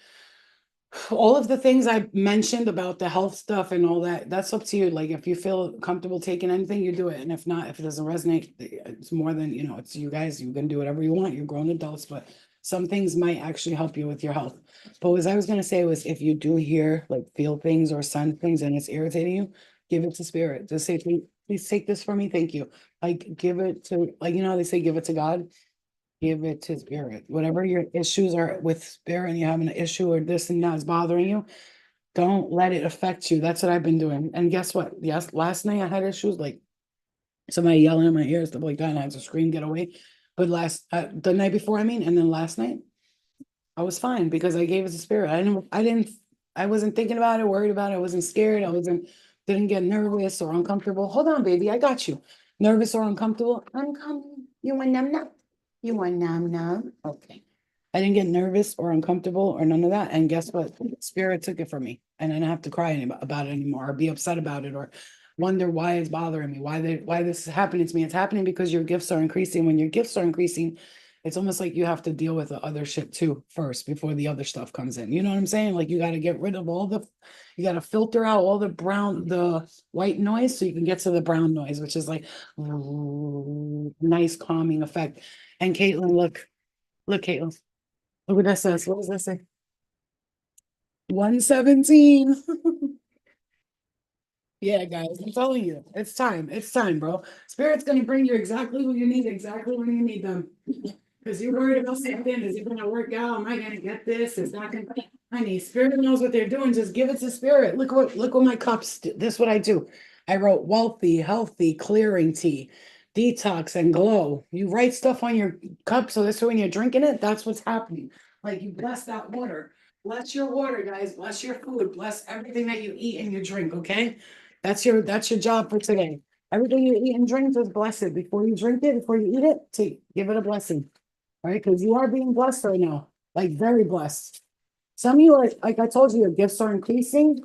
Speaker 1: All of the things I mentioned about the health stuff and all that, that's up to you. Like if you feel comfortable taking anything, you do it. And if not, if it doesn't resonate, it's more than, it's you guys, you can do whatever you want. You're grown adults, but some things might actually help you with your health. But what I was gonna say was if you do hear, like feel things or sense things and it's irritating you, give it to spirit. Just say, please take this for me. Thank you. Like give it to, like, how they say, give it to God. Give it to spirit. Whatever your issues are with spirit and you have an issue or this and that is bothering you, don't let it affect you. That's what I've been doing. And guess what? Yes, last night I had issues like somebody yelling in my ear, stuff like that, and I had to scream, get away. But the night before, I mean, and then last night, I was fine because I gave it to spirit. I wasn't thinking about it, worried about it. I wasn't scared. Didn't get nervous or uncomfortable. Hold on, baby, I got you. Nervous or uncomfortable? I'm coming. You want num num? You want num num? Okay. I didn't get nervous or uncomfortable or none of that. And guess what? Spirit took it from me. And I don't have to cry about it anymore or be upset about it or wonder why it's bothering me, why this is happening to me. It's happening because your gifts are increasing. When your gifts are increasing, it's almost like you have to deal with the other shit too first before the other stuff comes in. You know what I'm saying? Like you got to get rid of you got to filter out all the white noise so you can get to the brown noise, which is like nice calming effect. And Caitlin, look, Caitlin, look what that says. What does that say? 117. Yeah, guys, I'm telling you, it's time. It's time, bro. Spirit's gonna bring you exactly who you need, exactly when you need them. Because you're worried about something. Is it gonna work out? Am I gonna get this? Is not gonna. Honey, Spirit knows what they're doing. Just give it to Spirit. Look what my cups. This is what I do. I wrote wealthy, healthy, clearing tea, detox, and glow. You write stuff on your cup, so this way when you're drinking it, that's what's happening. Like you bless that water. Bless your water, guys. Bless your food. Bless everything that you eat and you drink. Okay. That's your job for today. Everything you eat and drink, just bless it. Before you drink it, before you eat it, give it a blessing. All right, because you are being blessed right now, like very blessed. Some of you are, like I told you, your gifts are increasing.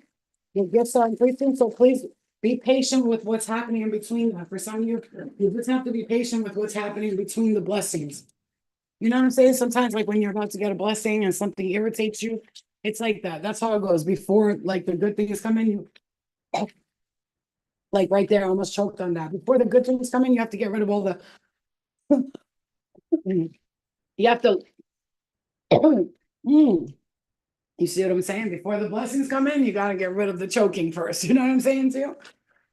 Speaker 1: Your gifts are increasing. So please be patient with what's happening in between that. For some of you, you just have to be patient with what's happening between the blessings. You know what I'm saying? Sometimes, like when you're about to get a blessing and something irritates you, it's like that. That's how it goes. Before like the good things come in, you like right there, I almost choked on that. Before the good things come in, you have to get rid of all the. You have to. Mm. You see what I'm saying? Before the blessings come in, you got to get rid of the choking first. You know what I'm saying too?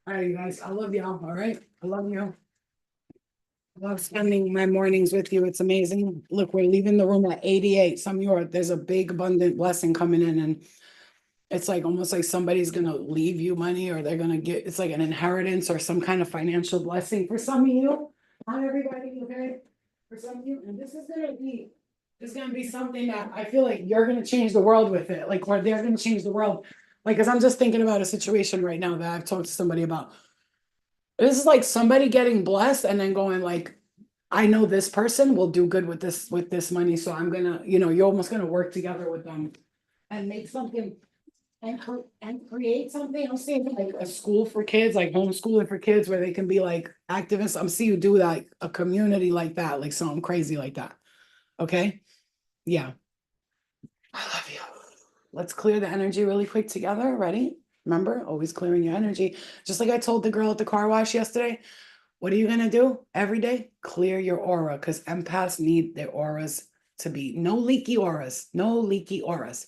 Speaker 1: All right, you guys. I love y'all. All right. I love you. I love spending my mornings with you. It's amazing. Look, we're leaving the room at 88. Some of you are, there's a big abundant blessing coming in, and it's like almost like somebody's gonna leave you money or they're gonna get it's like an inheritance or some kind of financial blessing for some of you. Not everybody, okay? For some of you, and this is gonna be something that I feel like you're gonna change the world with it, like or they're gonna change the world. Like, because I'm just thinking about a situation right now that I've talked to somebody about. This is like somebody getting blessed and then going like, I know this person will do good with this money, so I'm gonna, you're almost gonna work together with them and make something and create something. I'm seeing like a school for kids, like homeschooling for kids, where they can be like activists. I'm seeing you do like a community like that, like something crazy like that. Okay, yeah, I love you. Let's clear the energy really quick together. Ready? Remember, always clearing your energy. Just like I told the girl at the car wash yesterday. What are you gonna do every day? Clear your aura, because empaths need their auras to be no leaky auras, no leaky auras.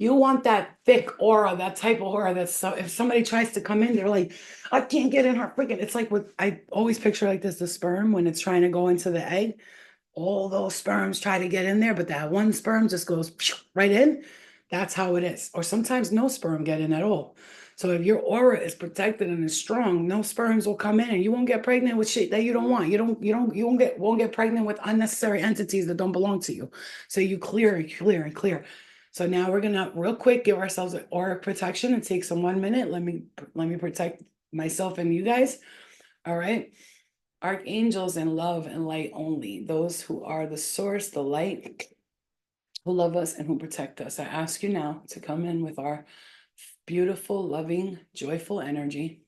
Speaker 1: You want that thick aura, that type of aura that's so if somebody tries to come in, they're like, I can't get in her freaking. It's like what I always picture like this, the sperm when it's trying to go into the egg. All those sperms try to get in there, but that one sperm just goes right in. That's how it is. Or sometimes no sperm get in at all. So if your aura is protected and is strong, no sperms will come in and you won't get pregnant with shit that you don't want. You won't get pregnant with unnecessary entities that don't belong to you. So you clear and clear and clear. So now we're gonna real quick give ourselves an aura protection. It takes some 1 minute. Let me protect myself and you guys. All right. Archangels in love and light only, those who are the source, the light, who love us and who protect us. I ask you now to come in with our beautiful, loving, joyful energy.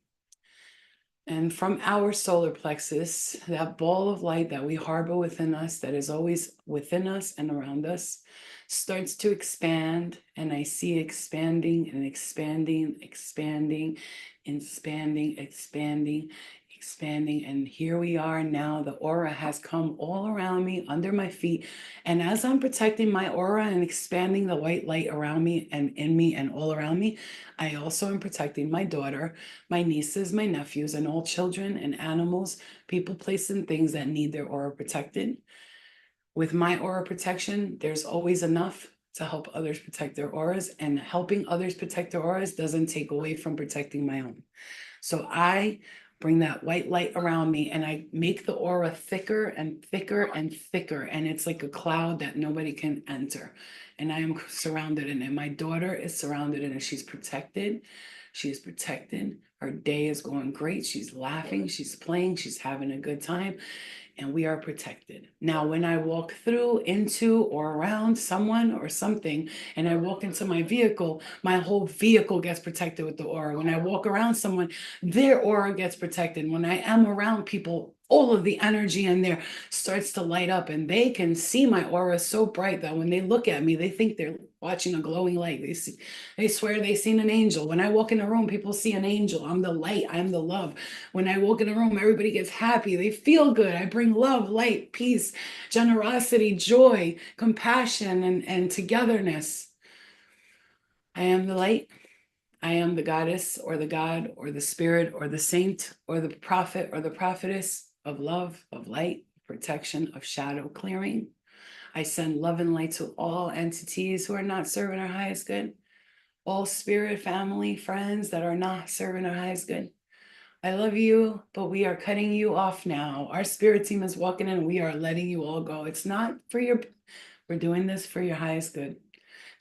Speaker 1: And from our solar plexus, that ball of light that we harbor within us, that is always within us and around us, starts to expand. And I see expanding and expanding, expanding, expanding, expanding, expanding. And here we are now. The aura has come all around me, under my feet. And as I'm protecting my aura and expanding the white light around me and in me and all around me, I also am protecting my daughter, my nieces, my nephews, and all children and animals, people, places, and things that need their aura protected. With my aura protection, there's always enough to help others protect their auras, and helping others protect their auras doesn't take away from protecting my own. So I bring that white light around me and I make the aura thicker and thicker and thicker. And it's like a cloud that nobody can enter. And I am surrounded in it. My daughter is surrounded in it. She's protected. She is protected. Her day is going great. She's laughing. She's playing. She's having a good time. And we are protected. Now, when I walk through, into, or around someone or something, and I walk into my vehicle, my whole vehicle gets protected with the aura. When I walk around someone, their aura gets protected. When I am around people, all of the energy in there starts to light up, and they can see my aura so bright that when they look at me, they think they're watching a glowing light. They swear they've seen an angel. When I walk in a room, people see an angel. I'm the light. I'm the love. When I walk in a room, everybody gets happy. They feel good. I bring love, light, peace, generosity, joy, compassion, and togetherness. I am the light. I am the goddess or the god or the spirit or the saint or the prophet or the prophetess of love, of light, protection, of shadow clearing. I send love and light to all entities who are not serving our highest good, all spirit, family, friends that are not serving our highest good. I love you, but we are cutting you off now. Our spirit team is walking in and we are letting you all go. It's not for we're doing this for your highest good.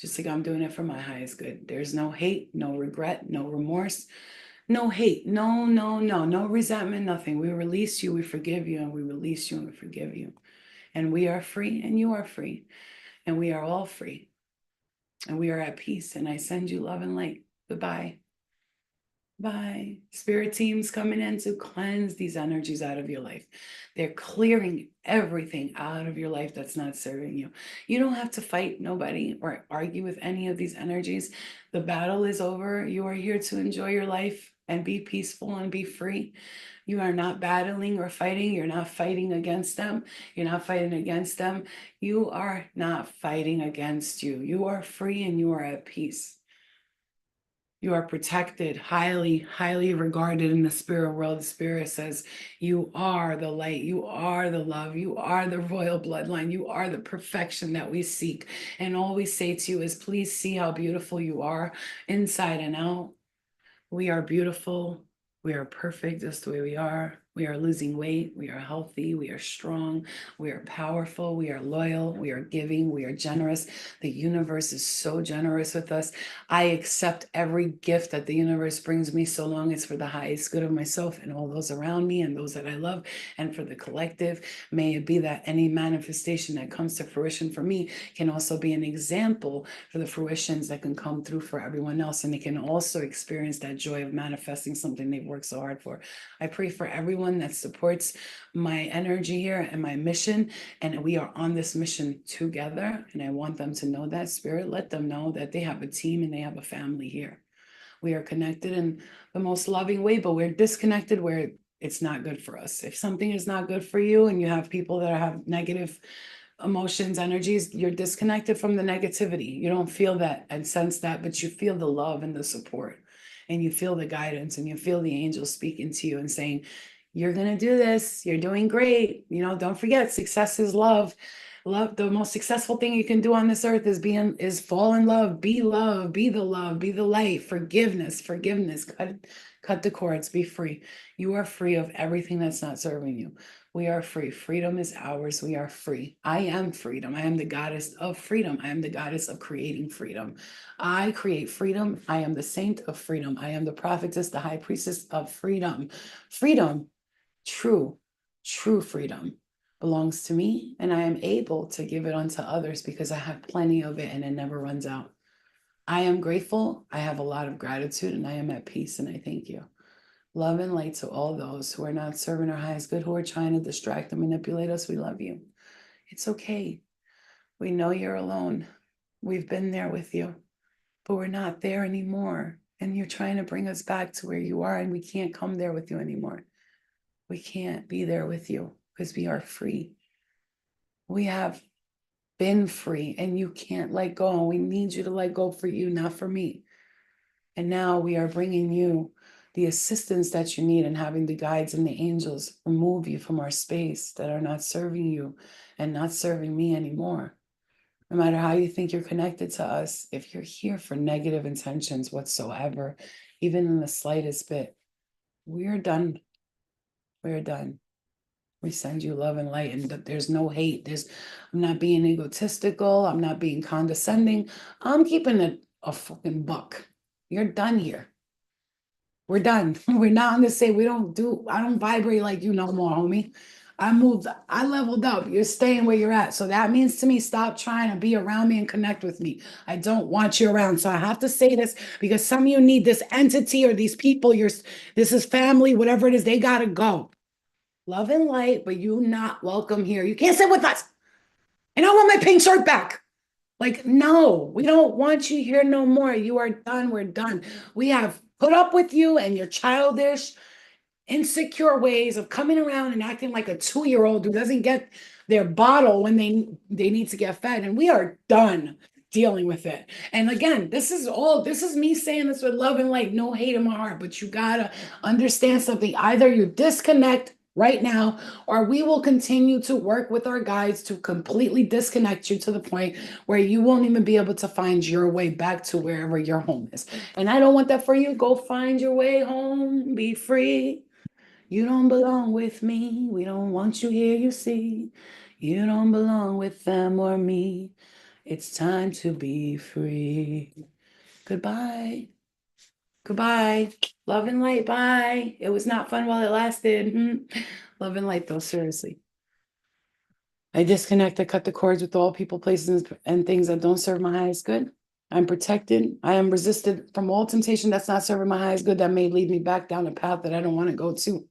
Speaker 1: Just like I'm doing it for my highest good. There's no hate, no regret, no remorse, no hate, no resentment, nothing. We release you, we forgive you, and we release you and we forgive you. And we are free and you are free. And we are all free. And we are at peace. And I send you love and light. Goodbye. Bye. Spirit teams coming in to cleanse these energies out of your life. They're clearing everything out of your life that's not serving you. You don't have to fight nobody or argue with any of these energies. The battle is over. You are here to enjoy your life and be peaceful and be free. You are not battling or fighting. You're not fighting against them. You're not fighting against them. You are not fighting against you. You are free and you are at peace. You are protected, highly, highly regarded in the spirit world. The spirit says you are the light, you are the love, you are the royal bloodline, you are the perfection that we seek. And all we say to you is, please see how beautiful you are inside and out. We are beautiful. We are perfect just the way we are. We are losing weight. We are healthy. We are strong. We are powerful. We are loyal. We are giving. We are generous. The universe is so generous with us. I accept every gift that the universe brings me so long it's for the highest good of myself and all those around me and those that I love and for the collective. May it be that any manifestation that comes to fruition for me can also be an example for the fruitions that can come through for everyone else. And they can also experience that joy of manifesting something they've worked so hard for. I pray for everyone that supports my energy here and my mission. And we are on this mission together. And I want them to know that. Spirit, let them know that they have a team and they have a family here. We are connected in the most loving way, but we're disconnected where it's not good for us. If something is not good for you and you have people that have negative emotions, energies, you're disconnected from the negativity. You don't feel that and sense that, but you feel the love and the support, and you feel the guidance, and you feel the angels speaking to you and saying, you're going to do this. You're doing great. Don't forget, success is love. Love, the most successful thing you can do on this earth is fall in love, be love, be the love, be the light, forgiveness, cut the cords, be free. You are free of everything that's not serving you. We are free. Freedom is ours. We are free. I am freedom. I am the goddess of freedom. I am the goddess of creating freedom. I create freedom. I am the saint of freedom. I am the prophetess, the high priestess of freedom. Freedom, true, true freedom belongs to me, and I am able to give it unto others because I have plenty of it and it never runs out. I am grateful. I have a lot of gratitude, and I am at peace, and I thank you. Love and light to all those who are not serving our highest good, who are trying to distract and manipulate us. We love you. It's okay. We know you're alone. We've been there with you, but we're not there anymore. And you're trying to bring us back to where you are, and we can't come there with you anymore. We can't be there with you because we are free. We have been free, and you can't let go. And we need you to let go for you, not for me. And now we are bringing you the assistance that you need, and having the guides and the angels remove you from our space that are not serving you and not serving me anymore. No matter how you think you're connected to us, if you're here for negative intentions whatsoever, even in the slightest bit, we're done. We're done. We send you love and light, and there's no hate. I'm not being egotistical. I'm not being condescending. I'm keeping it a fucking buck. You're done here. We're done. We're not on the same. I don't vibrate like you no more, homie. I leveled up. You're staying where you're at. So that means to me, stop trying to be around me and connect with me. I don't want you around. So I have to say this because some of you need this entity or these people. This is family, whatever it is, they gotta go. Love and light, but you not welcome here. You can't sit with us. And I want my pink shirt back. Like, no, we don't want you here no more. You are done. We're done. We have put up with you and your childish, insecure ways of coming around and acting like a 2-year-old who doesn't get their bottle when they need to get fed. And we are done dealing with it. And again, this is me saying this with love and light, no hate in my heart, but you gotta understand something. Either you disconnect right now, or we will continue to work with our guides to completely disconnect you to the point where you won't even be able to find your way back to wherever your home is. And I don't want that for you. Go find your way home, be free. You don't belong with me. We don't want you here, you see. You don't belong with them or me. It's time to be free. Goodbye. Goodbye. Love and light. Bye. It was not fun while it lasted. Love and light, though, seriously. I disconnect, I cut the cords with all people, places, and things that don't serve my highest good. I'm protected. I am resisted from all temptation that's not serving my highest good, that may lead me back down a path that I don't want to go to.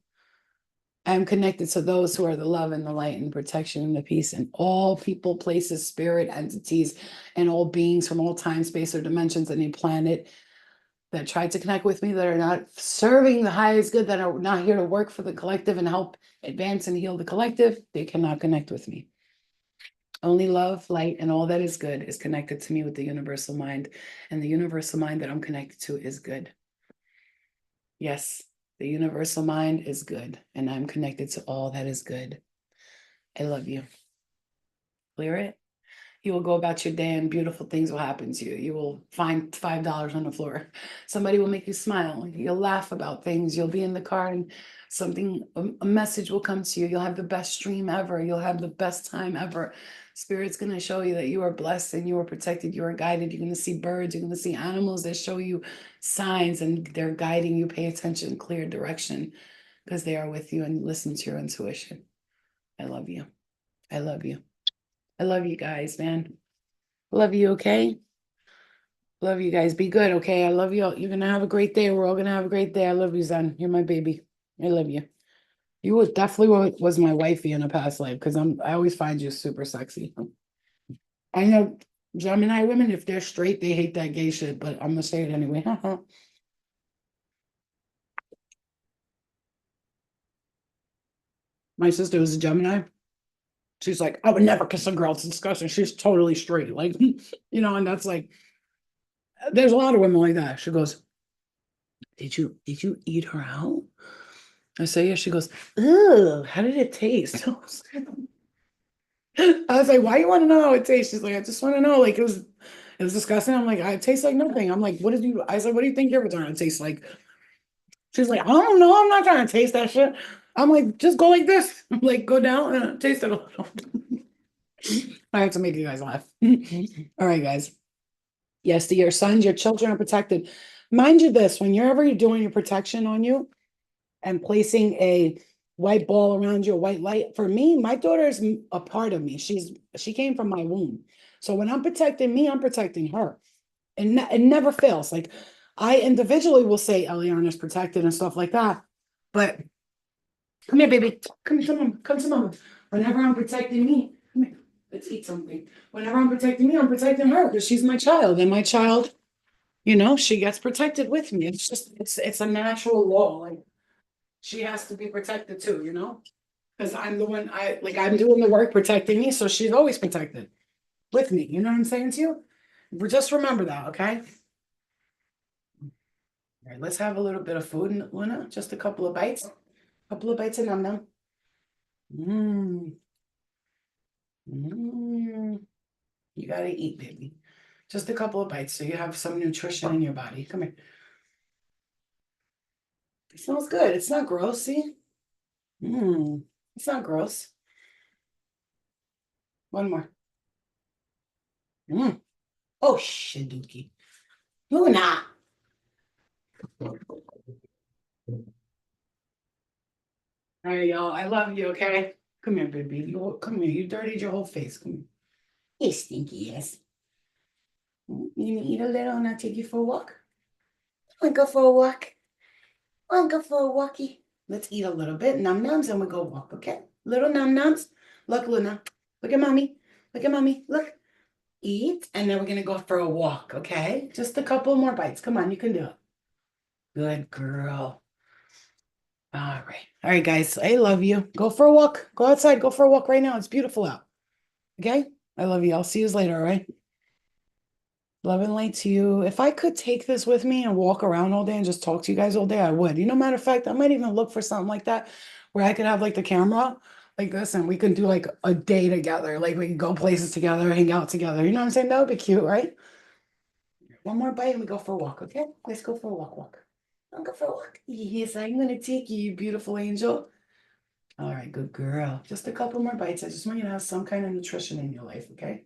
Speaker 1: I am connected to those who are the love and the light and the protection and the peace, and all people, places, spirit, entities, and all beings from all time, space, or dimensions, any planet that tried to connect with me, that are not serving the highest good, that are not here to work for the collective and help advance and heal the collective, they cannot connect with me. Only love, light, and all that is good is connected to me with the universal mind, and the universal mind that I'm connected to is good. Yes, the universal mind is good, and I'm connected to all that is good. I love you. Clear it? You will go about your day and beautiful things will happen to you. You will find $5 on the floor. Somebody will make you smile. You'll laugh about things. You'll be in the car and a message will come to you. You'll have the best dream ever. You'll have the best time ever. Spirit's going to show you that you are blessed and you are protected. You are guided. You're going to see birds. You're going to see animals that show you signs, and they're guiding you. Pay attention, clear direction, because they are with you, and listen to your intuition. I love you. I love you. I love you guys, man. Love you, okay? Love you guys. Be good, okay? I love you all. You're gonna have a great day. We're all gonna have a great day. I love you, son. You're my baby. I love you. You was definitely was my wifey in a past life, because I always find you super sexy. I know Gemini women, if they're straight, they hate that gay shit, but I'm gonna say it anyway. My sister was a Gemini. She's like, I would never kiss a girl. It's disgusting. She's totally straight. Like, and that's like, there's a lot of women like that. She goes, did you eat her out? I say, yeah. She goes, ugh, how did it taste? I was like, why you want to know how it tastes? She's like, I just want to know. Like, it was disgusting. I'm like, it tastes like nothing. I'm like, what did you? I was like, what do you think your vagina tastes like? She's like, I don't know. I'm not trying to taste that shit. I'm like, just go like this. I'm like, go down and taste it a little. I have to make you guys laugh. All right, guys. Yes, to your sons, your children are protected. Mind you, this when you're ever doing your protection on you and placing a white ball around your white light. For me, my daughter is a part of me. She came from my womb. So when I'm protecting me, I'm protecting her. And it never fails. Like I individually will say Eliana's protected and stuff like that. But come here, baby. Come to mom. Come to mom. Whenever I'm protecting me, come here. Let's eat something. Whenever I'm protecting me, I'm protecting her because she's my child. And my child, she gets protected with me. It's a natural law. Like she has to be protected too. Because I'm the one I'm doing the work protecting me, so she's always protected with me. You know what I'm saying to you? Just remember that, okay? All right, let's have a little bit of food, Luna. Just a couple of bites. A couple of bites of num num. Mmm. Mmm. You gotta eat, baby. Just a couple of bites so you have some nutrition in your body. Come here. It smells good. It's not gross, see? Mmm. It's not gross. One more. Mmm. Oh, shit, Luna. All right, y'all. I love you, okay? Come here, baby. Come here. You dirtied your whole face. Come here. You stinky ass. You gonna eat a little and I'll take you for a walk? Wanna go for a walk? Wanna go for a walkie? Let's eat a little bit. Num nums and we go walk, okay? Little num nums. Look, Luna. Look at mommy. Look at mommy. Look. Eat. And then we're gonna go for a walk, okay? Just a couple more bites. Come on, you can do it. Good girl. All right. All right, guys. I love you. Go for a walk. Go outside. Go for a walk right now. It's beautiful out. Okay? I love you. I'll see you later, all right? Love and light to you. If I could take this with me and walk around all day and just talk to you guys all day, I would. Matter of fact, I might even look for something like that where I could have like the camera like this and we can do like a day together. Like we can go places together, hang out together. You know what I'm saying? That would be cute, right? One more bite and we go for a walk, okay? Let's go for a walk. I'll go for a walk. Yes, I'm gonna take you, you beautiful angel. All right, good girl. Just a couple more bites. I just want you to have some kind of nutrition in your life, okay?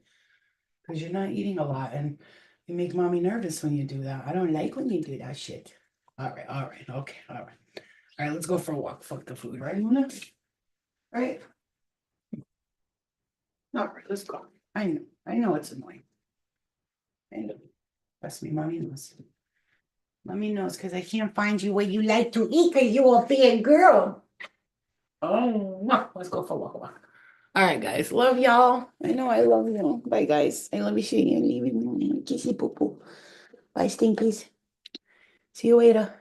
Speaker 1: Because you're not eating a lot and you make mommy nervous when you do that. I don't like when you do that shit. All right, okay, all right. All right, let's go for a walk. Fuck the food, right, Luna? Right? All right, let's go. I know it's annoying. I know. Trust me, mommy knows. Mommy knows because I can't find you what you like to eat because you're a big girl. Oh, no. Let's go for a walk. All right, guys. Love y'all. I know I love you. Bye, guys. I love you. See you. Leaving. Kissy poo poo. Bye, stinkies. See you later.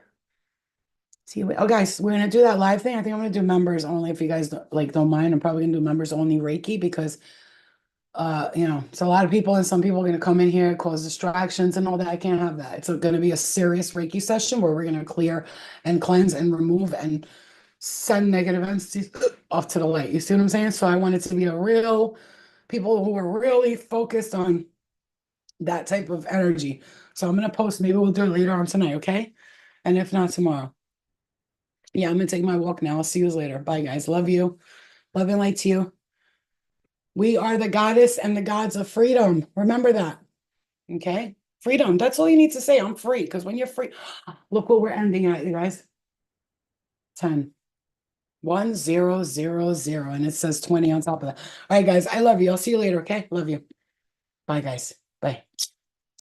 Speaker 1: See you. Oh, guys, we're gonna do that live thing. I think I'm gonna do members only. If you guys don't mind, I'm probably gonna do members only Reiki because it's a lot of people and some people are gonna come in here, cause distractions and all that. I can't have that. It's gonna be a serious Reiki session where we're gonna clear and cleanse and remove and send negative entities off to the light. You see what I'm saying? So I want it to be a real people who are really focused on that type of energy. So I'm gonna post. Maybe we'll do it later on tonight, okay? And if not tomorrow. Yeah, I'm gonna take my walk now. I'll see you later. Bye, guys. Love you. Love and light to you. We are the goddess and the gods of freedom. Remember that. Okay? Freedom. That's all you need to say. I'm free. Because when you're free, look what we're ending at, you guys. 10. 1, 0, 0, 0. And it says 20 on top of that. All right, guys. I love you. I'll see you later. Okay? Love you. Bye, guys. Bye.